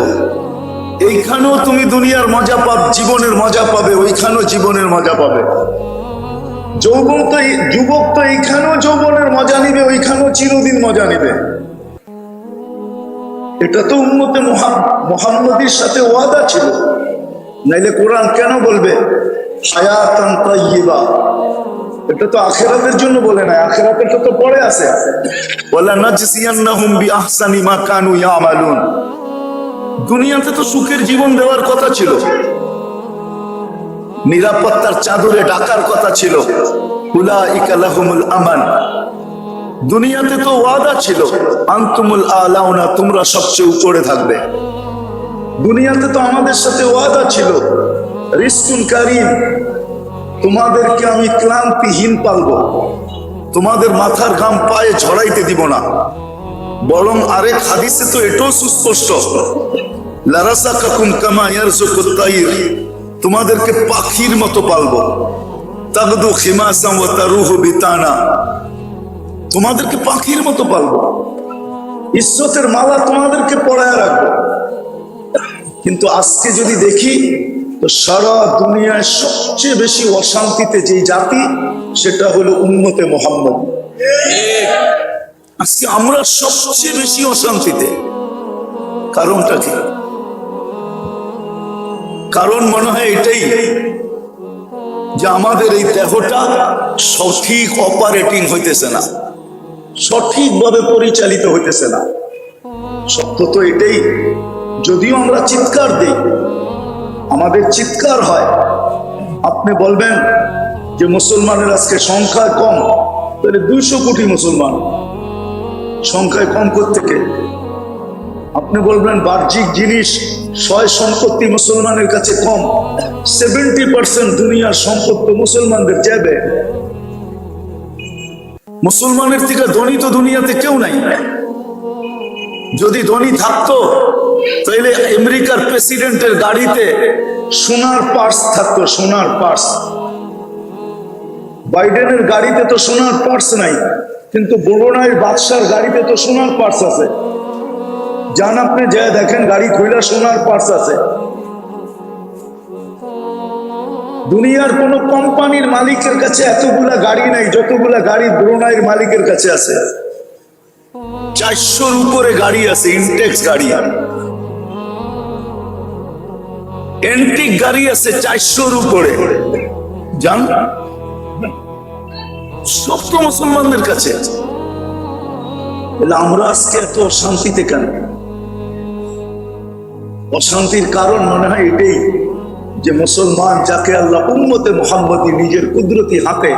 এইখানেও তুমি দুনিয়ার মজা পাবে, জীবনের মজা পাবে, ওইখানেও জীবনের মজা পাবে। যুবক তো এইখানেও যৌবনের মজা নিবে, ওইখানেও চিরদিন মজা নিবে। এটা তো উম্মতে মুহাম্মদীর সাথে ওয়াদা ছিল, নাইলে কোরআন কেন বলবে হায়াতান তাইয়্যিবা? এটা তো আখিরাতের জন্য বলে না, আখিরাতের তো পরে আছে। ওয়ালা নাজজিয়ান্নাহুম বিআহসানি মা কানু ইয়ামালুন। দুনিয়াতে তো সুখের জীবন দেওয়ার কথা ছিল, নিরাপত্তার চাদরে ঢাকার কথা ছিল। উলাইকা লাহুমুল আমান। দুনিয়াতে তো ওয়াদা ছিল আনতুমুল আলাউনা, তোমরা সবচেয়ে উপরে থাকবে। দুনিয়াতে তো আমাদের সাথে ওয়াদা ছিল রিজকুন কারীম, তোমাদেরকে আমি ক্লান্তিহীন পালবো, তোমাদের মাথার ঘাম পায়ে ঝরাইতে দিব না। বরং আরেক হাদিসে তো এটাও সুস্পষ্ট, লারাসাকাকুম কামা ইয়ারযুকুত তাইর, তোমাদেরকে পাখির মতো পালবো। তাগদু খিমাসাম ওয়া তারুহু বিতানা, তোমাদেরকে পাখির মতো পালবো, ইজ্জতের মালা তোমাদেরকে পরায় রাখবো। কিন্তু আজকে যদি দেখি তো সারা দুনিয়ায় সবচেয়ে বেশি অশান্তিতে যে জাতি, সেটা হলো উম্মতে মুহাম্মদ। আজকে আমরা সবচেয়ে বেশি অশান্তিতে। কারণটা কি? কারণ মনে হয় এটাই যে আমাদের এই দেহটা সঠিক অপারেটিং হইতেছে না, সঠিকভাবে পরিচালিত হইতেছে না। সত্য তো এটাই। যদিও আমরা চিৎকার দিই, আমাদের চিৎকার হয়। আপনি বলবেন যে মুসলমানের আজকে সংখ্যা কম, তাহলে 200 কোটি মুসলমান, সংখ্যায় কম থেকে। আপনি বলবেন বাহ্যিক জিনিস সয় সম্পত্তি মুসলমানের কাছে কম, 70% দুনিয়ার সম্পত্তি মুসলমানদের যাবে। মুসলমানের থেকে ধনী তো দুনিয়াতে কেউ নাই। যদি ধনী থাকতো তাহলে আমেরিকার প্রেসিডেন্টের গাড়িতে সোনার পার্স থাকতো, সোনার পার্স। বাইডেনের গাড়িতে তো সোনার পার্স নাই, কিন্তু ব্রুনাইয়ের বাদশার গাড়িতে তো সোনার পার্স আছে। যান আপনি যা দেখেন, গাড়ি খুইলা সোনার পার্স আছে। দুনিয়ার কোন কোম্পানির মালিকের কাছে এতগুলা গাড়ি নাই যতগুলা গাড়ি ব্রুনাইয়ের মালিকের কাছে আছে। 400-র উপরে গাড়ি আছে, ইনটেক্স গাড়ি। এন্টিক গাড়ি আছে 400-র উপরে। জান, সব তো মুসলমানদের কাছে আছে। আমরা আজকে এত অশান্তিতে কেন? অশান্তির কারণ মনে হয় এটাই যে মুসলমান যাকে আল্লাহ উম্মতে মুহাম্মদী নিজের কুদরতি হাতে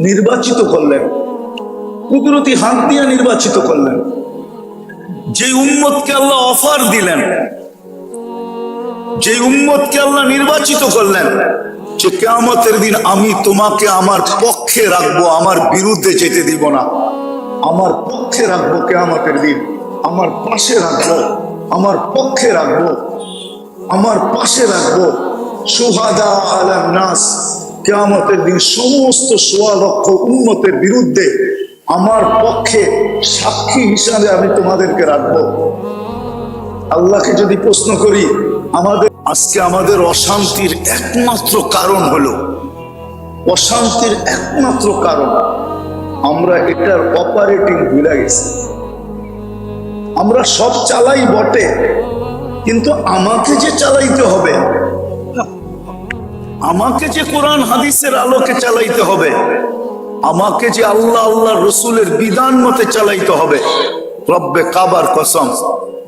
নির্বাচিত করলেন, কুদরতি হাত দিয়ে নির্বাচিত করলেন, যে উম্মতকে আল্লাহ অফার দিলেন, যে উম্মতকে আল্লাহ নির্বাচিত করলেন যে কিয়ামতের দিন আমি তোমাকে আমার পক্ষে রাখবো, আমার বিরুদ্ধে যেতে দিব না, আমার পক্ষে রাখবো, কিয়ামতের দিন আমার পাশে রাখবো, আমার পক্ষে রাখবো, আমার পাশে রাখবো। শুহাদা আলান নাস, কিয়ামতের দিন সমস্ত 1.25 লক্ষ উম্মতের বিরুদ্ধে আমার পক্ষে সাক্ষী হিসাবে আমি তোমাদেরকে রাখবো। আল্লাহকে যদি প্রশ্ন করি, আজকে আমাদের অশান্তির একমাত্র কারণ হলো, অশান্তির একমাত্র কারণ আমরা এটার অপারেটিং ভুলে গেছি। আমরা সব চালাই বটে, কিন্তু আমাকে যে চালাইতে হবে, আমাকে যে কোরআন হাদিসের আলোকে চালাইতে হবে, আমাকে যে আল্লাহ আল্লাহ রসুলের বিধান মতে চালাইতে হবে। রব্বে কাবার কসম,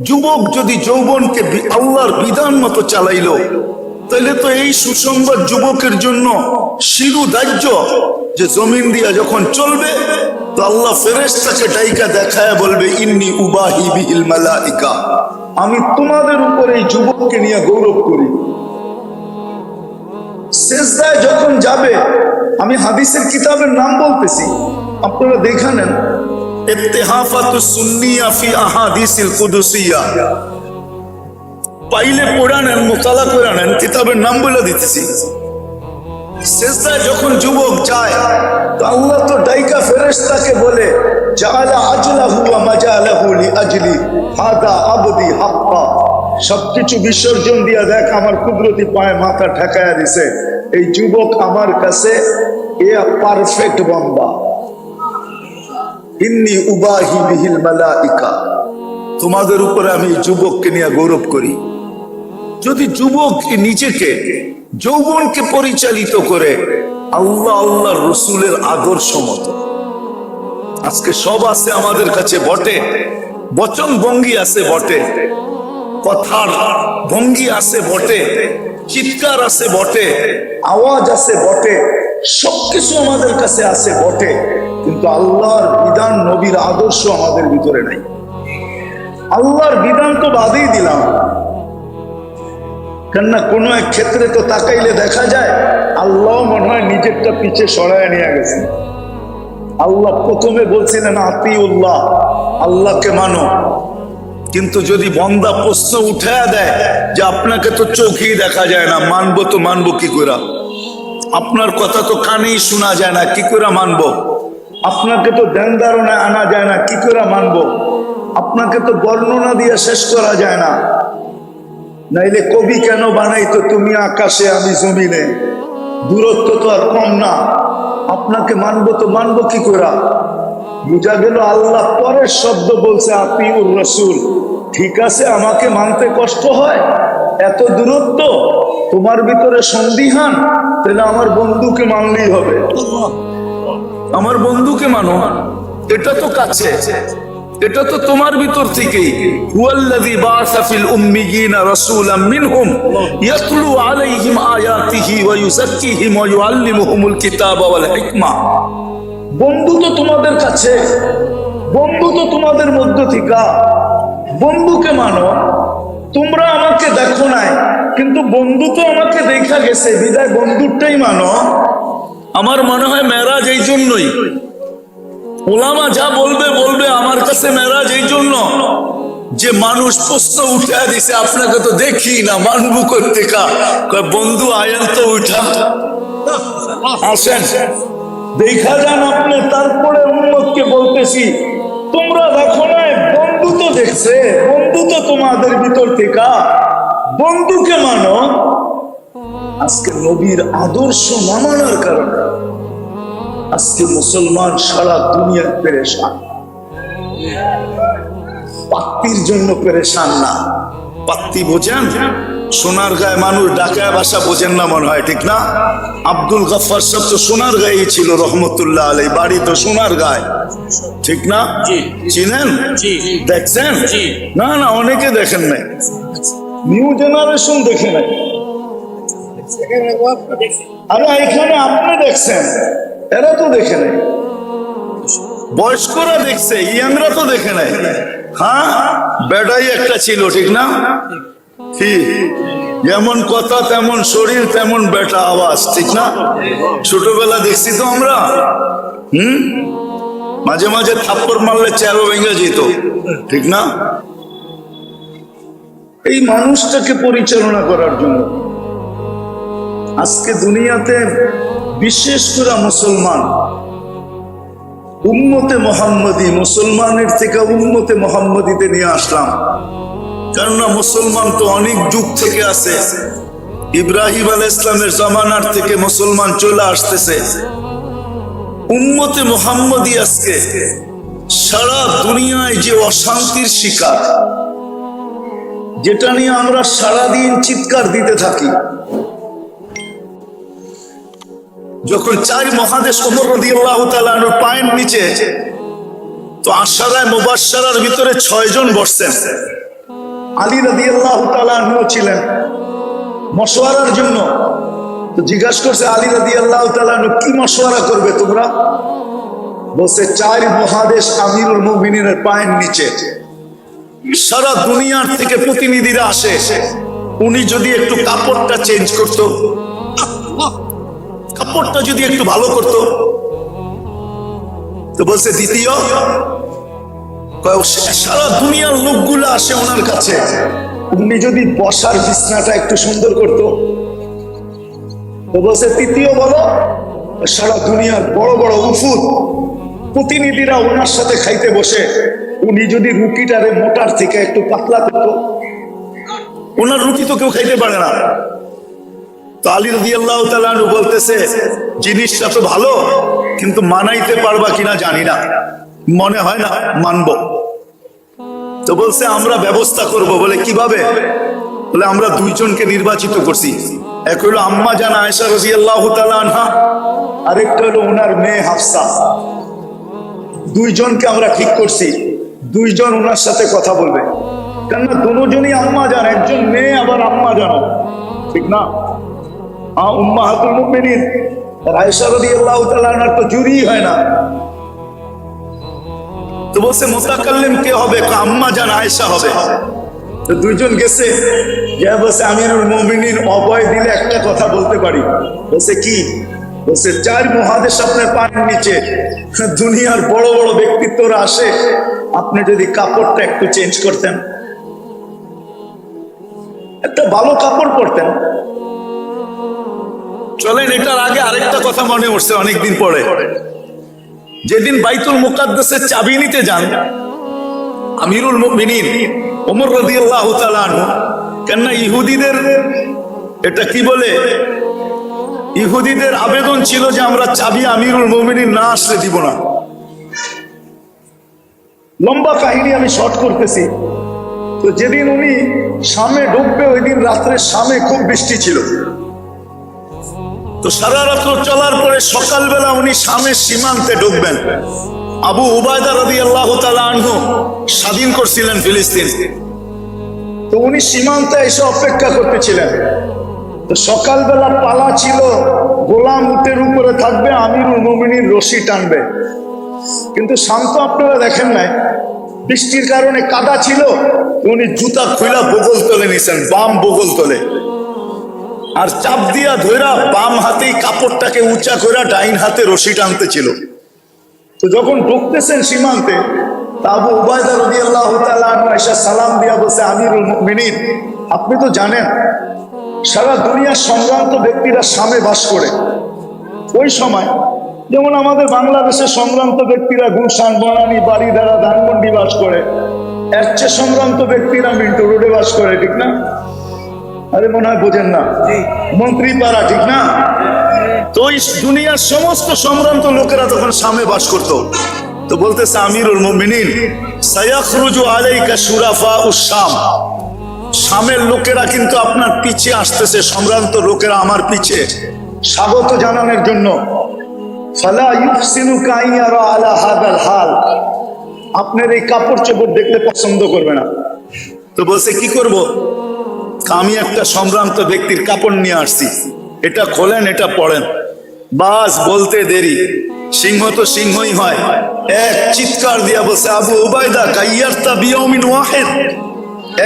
যুবক যদি যৌবনকে আল্লাহর বিধান মতো চালাইলো, তাহলে তো এই সুসংবাদ যুবকের জন্য শিরুধার্য যে জমিন দিয়া যখন চলবে তো আল্লাহ ফেরেশতাকে ডাইকা দেখায় বলবে, ইন্নী উবাহি বিহিল মালাইকা, আমি তোমাদের উপর এই যুবককে নিয়ে গৌরব করি। সেজদায় যখন যাবে, আমি হাদিসের কিতাবের নাম বলতেছি, আপনারা দেখে নেন, ইত্তিহাফাতুস সুন্নিয়া ফি আহাদিসিল কুদসিয়া, পাইলে পড়া নেন, মুতালা করে নেন, কিতাবের নাম বলে দিতেছি। সেজদায় যখন যুবক যায় তো আল্লাহ তো ডাইকা ফেরেশতাকে বলে, জাআলা আজলাহু ওয়া মাজালাহু লিআজলি হাদা আবদি হাক্কা, সবকিছু বিসর্জন দিয়া দেখ, আমার কুদরতি পায়ে মাথা ঠেকায়া দিছে, এই যুবক আমার কাছে এ পারফেক্ট বান্দা। ইন্নী উবাহি বিহিল মালাইকা, তোমাদের উপরে আমি যুবককে নিয়ে গৌরব করি। যদি যুবক নিজেকে যৌবনকে পরিচালিত করে আল্লাহ আল্লাহ রসুলের আদর্শ মতো, আজকে সব আছে আমাদের কাছে বটে, বচন ভঙ্গি আছে বটে, কথার ভঙ্গি আছে বটে, চিৎকার আছে বটে, আওয়াজ আছে বটে, সবকিছু আমাদের কাছে আছে বটে, কিন্তু আল্লাহর বিধান নবীর আদর্শ আমাদের ভিতরে নাই। আল্লাহর বিধান তো বাদেই দিলাম, কেননা কোনো এক ক্ষেত্রে তো তাকাইলে দেখা যায় আল্লাহ মনে হয় নিজেরটা পিছে সরায় নিয়ে গেছে। আল্লাহ প্রথমে বলছিলেন আতিউল্লাহ, আল্লাহকে মানো, কিন্তু যদি বন্দা প্রশ্ন উঠায়া দেয় যে আপনাকে তো চোখেই দেখা যায় না, মানবো তো মানবো কি করে, আপনার কথা তো কানেই শোনা যায় না, কি করে মানবো, আপনাকে তো ধ্যান ধারণায় আনা যায় না, কি করে মানবো, আপনাকে তো বর্ণনা দিয়ে শেষ করা যায় না, নাইলে কবি কেন বানাইতো তুমি আকাশে আমি জমিনে, দূরত্ব তো আর কম না, আপনাকে মানবো তো মানবো কি করে। বুঝা গেল আল্লাহ পরের শব্দ বলছে আতিউর রসুল, ঠিক আছে আমাকে মানতে কষ্ট হয়, এত দূরত্ব, তোমার ভিতরে সন্দিহান, তাহলে আমার বন্ধুকে মানলেই হবে। আমার বন্ধুকে মানো, এটা তো কাছে, এটা তো তোমার ভিতর থেকেই। হুয়াল্লাযী বাআসা ফিল উম্মিয়িনা রাসূলাম মিনহুম ইয়াতলু আলাইহিম আয়াতিহি ওয়া ইউযাক্কিহিম ওয়া ইউআল্লিমুহুমুল কিতাবা ওয়াল হিকমা। বন্ধু তো তোমাদের কাছে, বন্ধু তো তোমাদের মধ্য থেকে। বন্ধুকে মানো। তোমরা আমাকে দেখো নাই, কিন্তু বন্ধু তো আমাকে দেখা গেছে, বিদায় বন্ধুরটাই মানো। আমার মনে হয় মেরাজ এই জন্যই, ওলামা যা বলবে বলবে, আমার কাছে মেরাজ এই জন্য যে মানুষ প্রশ্ন উঠা দিছে, আপনাকে তো দেখি না, মানবু করতে কা বন্ধু আয়েন তো উঠা আসেন দেখা যান আপনি। তারপরে উম্মতকে বলতেছি, তোমরা দেখো না, বন্ধু তো দেখছে, বন্ধু তো তোমাদের ভিতর থেকে, বন্ধুকে মানো। আজকে নবীর আদর্শ না মানার কারণে আজকে মুসলমান সারা দুনিয়ার পেরেশান। পাত্তির জন্য পেরেশান না। পাত্তি বোঝেন? সোনার গায়ে মানুষ ঢাকায় ভাষা বোঝেন না মনে হয়, ঠিক না? আব্দুল গফফার সাহেব তো সোনার গায়ে ছিল রহমতুল্লাহ আলাইহি, বাড়ি তো সোনার গায়ে, ঠিক না? চিনেন? দেখছেন? না না, অনেকে দেখেন নাই, নিউ জেনারেশন দেখে নাই। আরে এখানে আপনি দেখছেন, এরা তো দেখে নাই, বয়স্করা দেখছে, ইয়াংরা তো দেখে নাই। হ্যাঁ, বেটাই একটা ছিল, ঠিক না? কি যেমন কথা তেমন শরীর, তেমন বেটা আওয়াজ, ঠিক না? ছোটবেলা দেখছি তো আমরা। মাঝে মাঝে থাপ্পড় মারলে চেয়ারও ভেঙে যেত, ঠিক না? এই মানুষটাকে পরিচালনা করার জন্য আজকে দুনিয়াতে বিশেষ করে মুসলমান উম্মতে মুহাম্মদী, মুসলমানের থেকে উম্মতে মুহাম্মদীতে নিয়ে আসলাম। কেননা মুসলমান তো অনেক যুগ থেকে আছে, ইব্রাহিম আলাইহিস সালামের জামানার থেকে মুসলমান চলে আসতেছে। উম্মতে মুহাম্মদী আজকে সারা দুনিয়ায় যে অশান্তির শিকার, যেটা নিয়ে আমরা সারাদিন চিৎকার দিতে থাকি। যখন 4 মহাদেশ ওমর রাদিয়াল্লাহু তাআলা আনহুর পায়ের নিচে, তো আশারায়ে মুবাশশারার ভিতরে 6 জন বসছেন। আলী রাদিয়াল্লাহু তাআলা আনহু ছিলেন মশওয়ারার জন্য। তো জিজ্ঞাসা করছে আলী রাদিয়াল্লাহু তাআলা আনহু, কি মশওয়ারা করবে তোমরা? বলছে 4 মহাদেশ আমিরুল মুমিনিনের পায়ের নিচে, সারা দুনিয়ার থেকে প্রতিনিধিরা আসে, উনি যদি একটু কাপড়টা চেঞ্জ করতো, কাপড়টা যদি একটু ভালো করতো। তো বলছে দ্বিতীয়, সারা দুনিয়ার লোকগুলো আসে ওনার কাছে, উনি যদি বসার বিছনাটা একটু সুন্দর করতো। তো বলছে তৃতীয়, বলো সারা দুনিয়ার বড় বড় উফুদ প্রতিনিধিরা ওনার সাথে খাইতে বসে, উনি যদি রুটিটারে মোটার থেকে একটু পাতলা করতো। ওনার রুটি তো কেউ খাইতে পারে না। তো আলী রাদিয়াল্লাহু তাআলা আনহু বলতেছে, জিনিসটা তো ভালো, কিন্তু মানাইতে পারবা কিনা জানি না, মনে হয় না মানবো। তো বলছে আমরা ব্যবস্থা করব। বলে কিভাবে? বলে আমরা 2 জনকে নির্বাচিত করছি, এক হলো আম্মা জান আয়েশা রাদিয়াল্লাহু তাআলা আনহা, আরেকটা হলো ওনার মেয়ে হাফসা। 2 জনকে আমরা ঠিক করছি, 2 জন ওনার সাথে কথা বলবে। কেননা দুজনই আম্মা জান, একজন মেয়ে আবার আম্মা জানো, ঠিক না? উম্মাহাতুল মুমিনিন আয়েশা রাদিয়াল্লাহু তাআলা আনহার তো জুরি হয় না। তো বলছে মুতাকাল্লিম কে হবে? আম্মা জান আয়েশা হবে। তো 2 জন গেছে, যা বলছে আমিরুল মুমিনিন অভয় দিলে একটা কথা বলতে পারি। বলছে কি? বলছে 4 মহাদেশ আপনার পায়ের নিচে, দুনিয়ার বড় বড় ব্যক্তিত্বরা আসে, আপনি যদি কাপড়টা একটু চেঞ্জ করতেন, একটা ভালো কাপড় পরতেন। চলেন, এটার আগে আরেকটা কথা মনে উঠছে অনেকদিন পরে। যেদিন বাইতুল মুকাদ্দাসের চাবি নিতে যান আমিরুল মুমিনিন ওমর রাদিয়াল্লাহু তাআলা আনহু, কেননা ইহুদিদের এটা কি বলে, ইহুদিদের আবেদন ছিল যে আমরা চাবি আমিরুল মুমিনিন না আসলে দিব না। লম্বা কাহিনী আমি শর্ট করতেছি। তো যেদিন উনি শামে ঢুকবে, ওই দিন রাত্রে শামে খুব বৃষ্টি ছিল। তো সারা রাত্র চলার পরে সকালবেলা উনি শামের সীমান্তে ঢুকবেন। আবু উবায়দা রাদিয়াল্লাহু তাআলা আনহু স্বাধীন করছিলেন ফিলিস্তিন। তো উনি সীমান্তে এসে অপেক্ষা করতেছিলেন। তো সকালবেলা পালা ছিল, গোলাম উটের উপরে থাকবে, আমিরুল মুমিনিন রশি টানবে। কিন্তু শান্ত আপনারা দেখেন নাই, বৃষ্টির কারণে কাদা ছিল। উনি জুতা খুইলা বগল তলে নিছেন, বাম বগল তলে, আর চাপ দিয়া ধইরা বাম হাতেই কাপড়টাকে উঁচা করে ডাইন হাতে রশি টানতে ছিল। তো যখন ঢুকতেছেন সীমান্তে, আবু উবায়দা রাদিয়াল্লাহু তাআলা আনহু এসে সালাম দিয়া বলছে, আমিরুল মুমিনিন, আপনি তো জানেন সারা দুনিয়ার সম্ভ্রান্ত ব্যক্তিরা শামে বাস করে। ওই সময় যেমন আমাদের বাংলাদেশের সম্ভ্রান্ত ব্যক্তিরা গুলশান, বনানী, বাড়িধারা, ধানমন্ডি বাস করে, এর চেয়ে সম্ভ্রান্ত ব্যক্তিরা মিন্টো রোডে বাস করে, ঠিক না? আরে মনে হয় বোঝেন না, মন্ত্রীপাড়া, ঠিক না? তো ওই দুনিয়ার সমস্ত সম্ভ্রান্ত লোকেরা তখন শামে বাস করত। তো বলতেছে, আমিরুল মুমিনিন, সায়াখরুজু আলাইকা শুরাফাউশ শাম, শামের লোকেরা কিন্তু আপনার পিছে আসতেছে, সম্ভ্রান্ত লোকেরা আমার পিছে স্বাগত জানানোর জন্য। ফালা ইউহসিনুকা আইয়ারা আলা হাদাল হাল, আপনার এই কাপড় চোপড় দেখলে পছন্দ করবে না। তো বলছে, কি করব? আমি একটা সম্ভ্রান্ত ব্যক্তির কাপড় নিয়ে আসছি, এটা খোলেন, এটা পড়েন। বাস বলতে দেরি, সিংহ তো সিংহই হয়। এক চিৎকার দিয়া বলছে, আবু উবাইদা, গাইয়ারতা বিয়াউমিন ওয়াহিদ,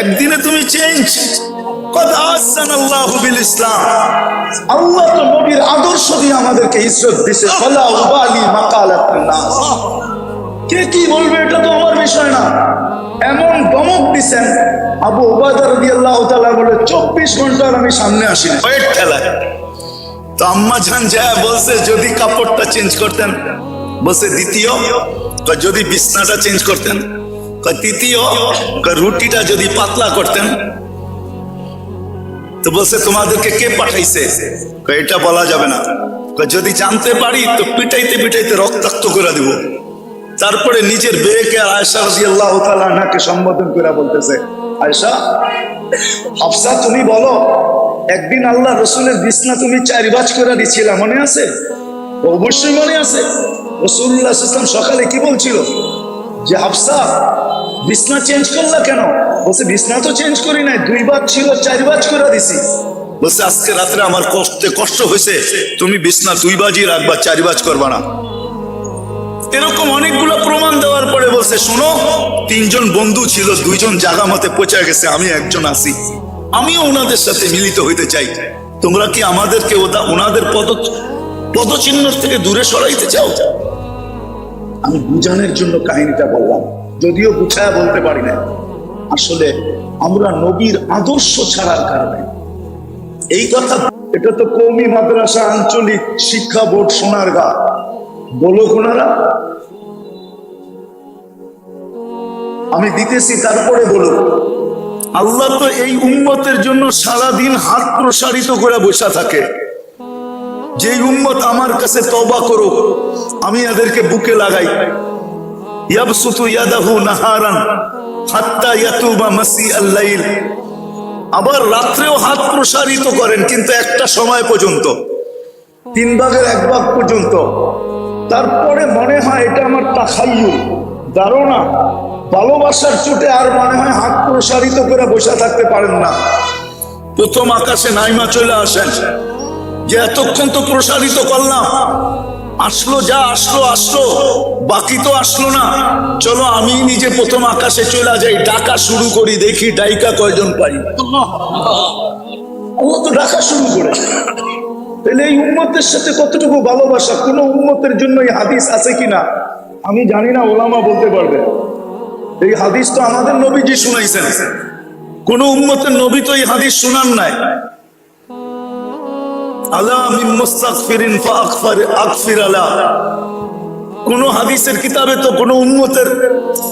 একদিনে তুমি চেঞ্জ। কদ আহসানাল্লাহু বিল ইসলাম, আল্লাহ তো নবীর আদর্শ দিয়ে আমাদেরকে ইজ্জত দিয়েছে। ফালা উবালি মাকালাতুন নাস, কে কি বলবে এটা তো আমার বিষয় না। এমন দমক দিছেন, আবু উবাইদা রাদিয়াল্লাহু তাআলা বলে, 24 ঘন্টার আমি সামনে আসি না, পেট ঠেলায়। তো আম্মা জান যায় বলছে, যদি কাপড়টা চেঞ্জ করতেন? বলছে, দ্বিতীয়। যদি বিছনাটা চেঞ্জ করতেন? তৃতীয়। রুটিটা যদি পাতলা করতেন? তো বলছে, তোমাদেরকে কে পাঠাইছে? এটা বলা যাবে না। যদি জানতে পারি তো পিটাইতে পিটাইতে রক্তাক্ত করে দিব। তারপরে নিজের বেয়েকে আয়েশা রাদিয়াল্লাহু তাআলা আনহাকে সম্বোধন করে বলতেছে, আয়েশা, হাফসা, তুমি বলো, একদিন আল্লাহ রসুলের বিছনা তুমি 4 ভাঁজ করে দিছিলা, মনে আছে? অবশ্যই মনে আছে। রাসূলুল্লাহ সাল্লাল্লাহু আলাইহি ওয়াসাল্লাম সকালে কি বলছিল যে, হাফসা, বিছনা চেঞ্জ করলা কেন? বলছে, বিছনা তো চেঞ্জ করি নাই, 2 ভাঁজ ছিল 4 ভাঁজ করে দিছি। বলছে, আজকে রাত্রে আমার কষ্ট হয়েছে, তুমি বিছনা 2 ভাঁজই রাখবা, 4 ভাঁজ করবা না। এরকম অনেকগুলো প্রমাণ দেওয়ার পরে বলছে, শোনো, 3 জন বন্ধু ছিল, 2 জন জায়গা মতে পৌঁছে গেছে, আমি একজন আছি, আমিও ওনাদের সাথে মিলিত হইতে চাই। তোমরা কি আমাদেরকে ওনাদের পদচিহ্ন থেকে দূরে সরাইতে চাও? আমি বুঝানোর জন্য কাহিনীটা বললাম, যদিও বুঝায়া বলতে পারি না। আসলে আমরা নবীর আদর্শ ছাড়ার কারণে এই কথা। এটা তো কওমি মাদ্রাসা আঞ্চলিক শিক্ষা বোর্ড সোনারগাঁ, বলো কোনারা, আমি দিতেছি, তারপরে বলো। আল্লাহ তো এই উম্মতের জন্য সারাদিন হাত প্রসারিত করে বসে থাকে, যে উম্মত আমার কাছে তওবা করুক, আমি এদেরকে বুকে লাগাই। ইয়াবসুতু ইয়াদাহু নাহারান হাত্তা ইয়াতুবা মাসিআল লাইল, আবার রাত্রেও হাত প্রসারিত করেন, কিন্তু একটা সময় পর্যন্ত, 3 ভাগের 1 ভাগ পর্যন্ত। তারপরে মনে হয় এটা আমার তাখায়ুল, ধারণা, ভালোবাসার চোটে আর মনে হয় হাত প্রসারিত করে বসে থাকতে পারেন না। প্রথম আকাশে নাইমা চলে আসেন, যে এতক্ষণ তো প্রসারিত করলাম, আসলো যা আসলো, বাকি তো আসলো না, চলো আমি নিজে প্রথম আকাশে চলে যাই, ডাকা শুরু করি, দেখি ডাইকা কয়জন পাই। ও তো ডাকা শুরু করে। তাহলে এই উম্মতের সাথে কতটুকু ভালোবাসা। কোন উম্মতের জন্য এই হাদিস আছে কিনা আমি জানি না, ওলামা বলতে পারবে। এই হাদিস তো আমাদের নবীজি শুনাইছেন, কোন উম্মতের নবী তো এই হাদিস শুনান নাই। আলা মিন মুস্তাগফিরিন ফাগফির আলা, কোন হাদিসের কিতাবে তো, কোন উম্মতের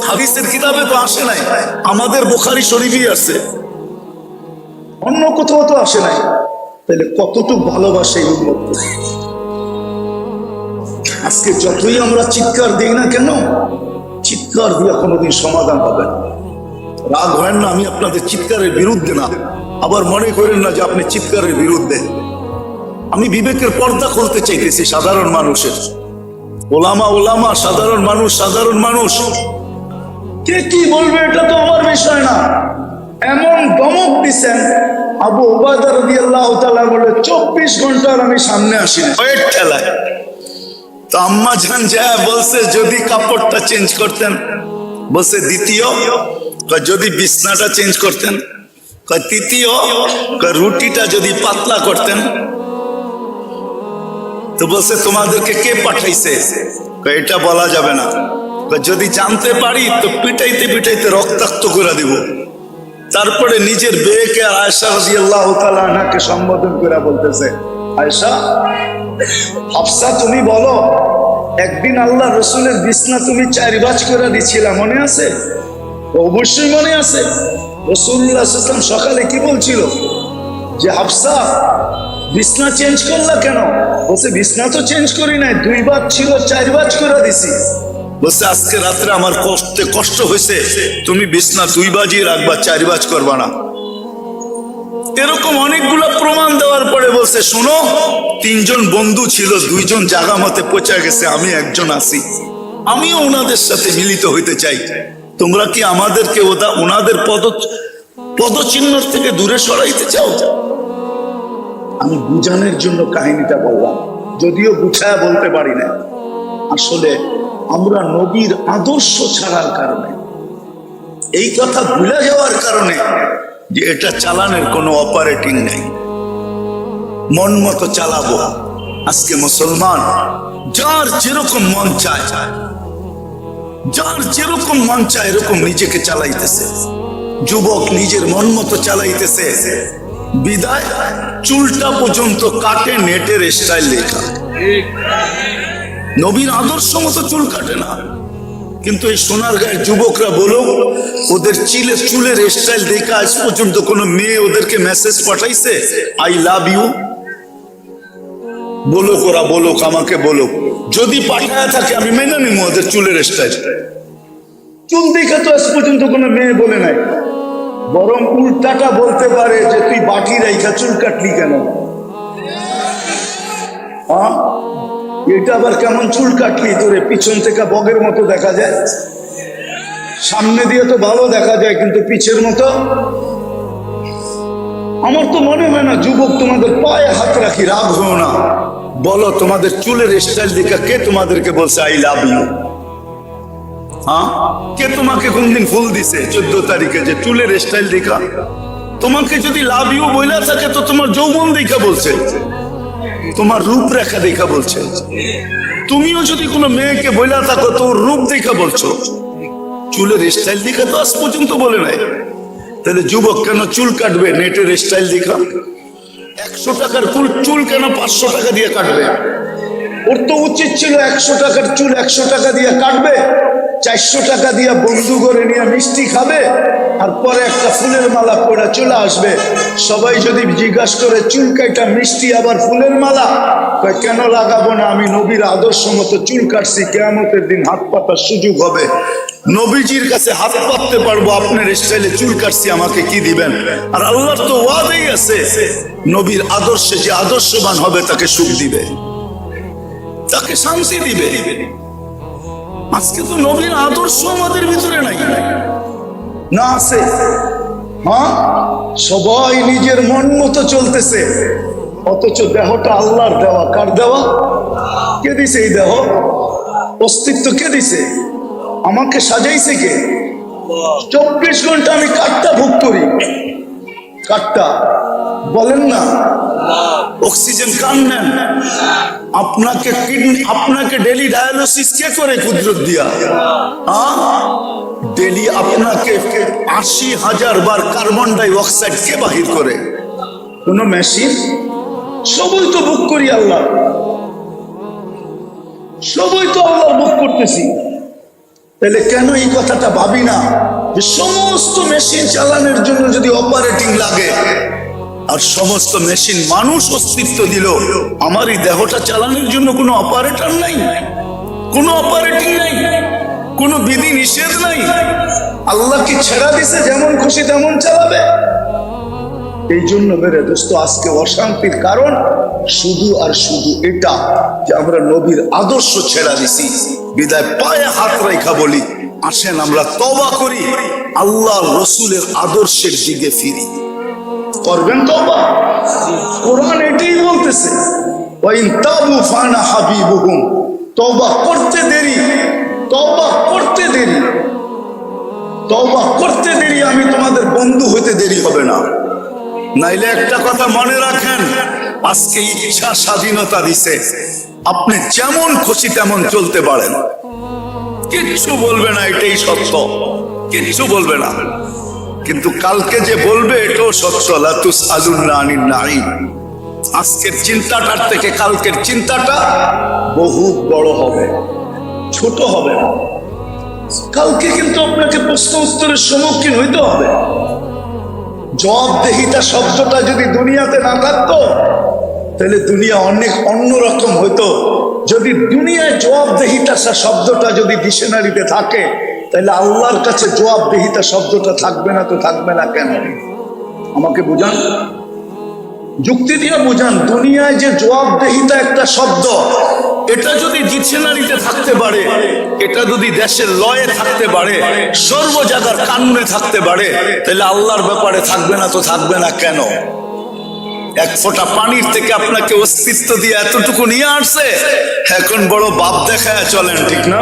হাদিসের কিতাবে তো আসে নাই। আমাদের বুখারী শরীফই আছে, অন্য কোথাও তো আসে নাই। তাহলে কতটুকু ভালোবাসে এই উম্মত। আজকে যতই আমরা চিৎকার দিই না কেন, চিৎকার দিয়ে কোনোদিন সমাধান হবে না। রাগ হয় না, আমি আপনাদের চিৎকারের বিরুদ্ধে না, আবার মনে করেন না যে আপনি চিৎকারের বিরুদ্ধে। আমি বিবেকের পর্দা খুলতে চাইতেছি সাধারণ মানুষের। ওলামা ওলামা, সাধারণ মানুষ সাধারণ মানুষ, কে কি বলবে এটা তো আমার বিষয় না। এমন দমক দিছেন আবু উবায়দা রাদিয়াল্লাহু তাআলা বলে 24 ঘন্টার আমি সামনে আসি না পেট ঠেলায়। তো আম্মা জান যা বলছে যদি কাপড়টা চেঞ্জ করতেন, বলছে দ্বিতীয়, যদি বিছনাটা চেঞ্জ করতেন, তৃতীয়, রুটিটা যদি পাতলা করতেন। তো বলছে তোমাদেরকে কে পাঠাইছে? এটা বলা যাবে না, যদি জানতে পারি তো পিটাইতে পিটাইতে রক্তাক্ত করে দিব। তারপরে নিজের বেয়েকে আয়েশা রাদিয়াল্লাহু তাআলা আনহাকে সম্বোধন করে বলতেছে, আয়েশা, হাফসা তুমি বলো একদিন আল্লাহ রসুলের বিছনা তুমি 4 ভাঁজ করে দিছিলা, মনে আছে? অবশ্যই মনে আছে। রাসূলুল্লাহ সাল্লাল্লাহু আলাইহি ওয়াসাল্লাম সকালে কি বলছিল যে হাফসা বিছনা চেঞ্জ করলা কেন? বলছে বিছনা তো চেঞ্জ করি নাই, 2 ভাঁজ ছিল 4 ভাঁজ করে দিছি। বলছে আজকে রাত্রে আমার কষ্ট হয়েছে, তুমি বিছনা 2 ভাঁজই রাখবা, 4 ভাঁজ করবা না। এরকম অনেকগুলো প্রমাণ দেওয়ার পরে বলছে শোনো, 3 জন বন্ধু ছিল, 2 জন জায়গা মতে পৌঁছে গেছে, আমি একজন আছি, আমিও ওনাদের সাথে মিলিত হইতে চাই। তোমরা কি আমাদেরকে ওনাদের পদচিহ্ন থেকে দূরে সরাইতে চাও? আমি বুঝানোর জন্য কাহিনীটা বললাম, যদিও গুছায়া বলতে পারি না। আসলে আমরা নবীর আদর্শ ছাড়ার কারণে, এই কথা ভুলে যাওয়ার কারণে যে এটা চালানোর কোনো অপারেটিং নাই, মন মতো চালাবো। আজকে মুসলমান যার যেরকম মন চায়, যার যেরকম মন চায় এরকম নিজেকে চালাইতেছে। যুবক নিজের মন মতো চালাইতেছে, বিদায় চুলটা পর্যন্ত কাটে নেটের স্টাইল লেখা। নবীর আদর্শ মতো চুল কাটে না। কিন্তু এই সোনারগাঁয়ের যুবকরা বলো, ওদের চুলের স্টাইল দেখে আজ পর্যন্ত কোনো মেয়ে ওদেরকে মেসেজ পাঠাইছে আই লাভ ইউ? বলো ওরা, বলো আমাকে বলো, যদি পাঠায় থাকে আমি মেনে নিব ওদের চুলের স্টাইল। চুল দেখে তো আজ পর্যন্ত কোনো মেয়ে বলে নাই, বরং উল্টাটা বলতে পারে যে তুই বাকি রাইখা চুল কাটলি কেন? এটা আবার কেমন চুল কাটলি তোরে? পিছন থেকে বগের মতো দেখা যায়, সামনে দিয়ে তো ভালো দেখা যায় কিন্তু পিছের মতো। আমার তো মনে হয় না যুবক, তোমাদের পায়ে হাত রাখি, রাগ হও না, বলো তোমাদের চুলের স্টাইল দেখা কে তোমাদেরকে বলছে আই লাভ ইউ? কে তোমাকে কোনদিন ফুল দিছে 14 তারিখে যে চুলের স্টাইল দেখা? তোমাকে যদি লাভ ইউ বইলা থাকে তো তোমার যৌবন দেখা বলছে, তোমার রূপরেখা দেখা বলছে। তুমিও যদি কোনো মেয়েকে বইলা থাকো তো রূপ দেখা বলছো, চুলের স্টাইল দেখা তো আজ পর্যন্ত বলে নাই। তাহলে যুবক কেন চুল কাটবে নেটের স্টাইল দেখা? 100 টাকার চুল কেন 500 টাকা দিয়ে কাটবে? ওর তো উচিত ছিল 100 টাকার চুল 100 টাকা দিয়ে কাটবে, 400 টাকা দিয়ে বন্ধু করে নিয়ে মিষ্টি খাবে, আর পরে একটা ফুলের মালা পরে চলে আসবে। সবাই যদি জিজ্ঞাসা করে চুল কাটা মিষ্টি আবার ফুলের মালা, কেন লাগাবো না? আমি নবীর আদর্শ মতো চুল কাটছি, কিয়ামতের দিন হাত পাতার সুযোগ হবে, নবীজির কাছে হাত পাততে পারবো, আপনার স্টাইলে চুল কাটছি আমাকে কি দিবেন? আর আল্লাহর তো ওয়াদাই আছে, নবীর আদর্শে যে আদর্শবান হবে তাকে সুখ দিবে, তাকে শান্তি দিবে। আজকে তো নবীর আদর্শ আমাদের ভিতরে নাই, না আছে। সবাই নিজের মন মতো চলতেছে, অথচ দেহটা আল্লাহর দেওয়া। কার দেওয়া? কে দিছে এই দেহ? অস্তিত্ব কে দিছে? আমাকে সাজাইছে কে? 24 ঘন্টা আমি কাঠটা ভোগ করি। কাঠটা বলেন না, অক্সিজেন কান নেন, আপনাকে কিডনি, আপনাকে ডেলি ডায়ালিসিস কে করে? কুদরত দিয়া। ডেলি আপনাকে 80,000 বার কার্বন ডাই অক্সাইড কে বাহির করে? কোন মেশিন? সবই তো ভোগ করি আল্লাহ, সবই তো আল্লাহ ভোগ করতেছি। তাহলে কেন এই কথাটা ভাবি না যে সমস্ত মেশিন চালানোর জন্য যদি অপারেটিং লাগে, আর সমস্ত মেশিন মানুষ অস্তিত্ব দিল, আমার এই দেহটা চালানোর জন্য কোনো অপারেটর নাই, কোনো অপারেটিং নাই, কোনো বিধি নিষেধ নাই। আল্লাহ কি ছেড়া দিছে যেমন খুশি তেমন চালাবে? এই জন্য মেরে দোস্ত আজকে অশান্তির কারণ শুধু আর শুধু এটা যে আমরা নবীর আদর্শ ছেড়া দিছি। বিদায় পায়ে হাত রেখা বলি, আসেন আমরা তওবা করি, আল্লাহ রসুলের আদর্শের দিকে ফিরি। করবেন তওবা? কোরআন এটাই বলতেছে, ওয়াইন তাবু ফানা হাবিবুহুম। তওবা করতে দেরি, তওবা করতে দেরি, তওবা করতে দেরি, আমি তোমাদের বন্ধু হইতে দেরি হবে না। নাইলে একটা কথা মনে রাখেন, আজকে ইচ্ছা স্বাধীনতা দিছে, আপনি যেমন খুশি তেমন চলতে পারেন, কিচ্ছু বলবে না, এটাই সত্য, কিচ্ছু বলবে না। কিন্তু কালকে যে বলবে এটাও সত্য, লা তুসআলুনা আনিন নাঈম। আজকের চিন্তাটার থেকে কালকের চিন্তাটা বহুত বড় হবে, ছোট হবে না। কালকে কিন্তু আপনাকে প্রশ্ন উত্তরের সম্মুখীন হইতে হবে। জবাবদেহিতা শব্দটা যদি দুনিয়াতে না থাকতো তাহলে দুনিয়া অনেক অন্যরকম হইতো। যদি দুনিয়ায় জবাবদেহিতা শব্দটা যদি ডিকশনারিতে থাকে তাহলে আল্লাহর কাছে জবাবদেহিতা শব্দটা থাকবে না। তো থাকবে না কেন? আমাকে বুঝান, যুক্তি দিয়ে বুঝান। দুনিয়ায় যে জবাবদেহিতা একটা শব্দ, এটা যদি ডিকশনারিতে থাকতে পারে, এটা যদি দেশের লয়ে থাকতে পারে, সর্ব জায়গার কানুনে থাকতে পারে, তাহলে আল্লাহর ব্যাপারে থাকবে না। তো থাকবে না কেন? এক ফোঁটা পানির থেকে আপনাকে অস্তিত্ব দিয়ে এতটুকু নিয়ে আসছে, এখন বড় বাপ দেখায় চলেন, ঠিক না?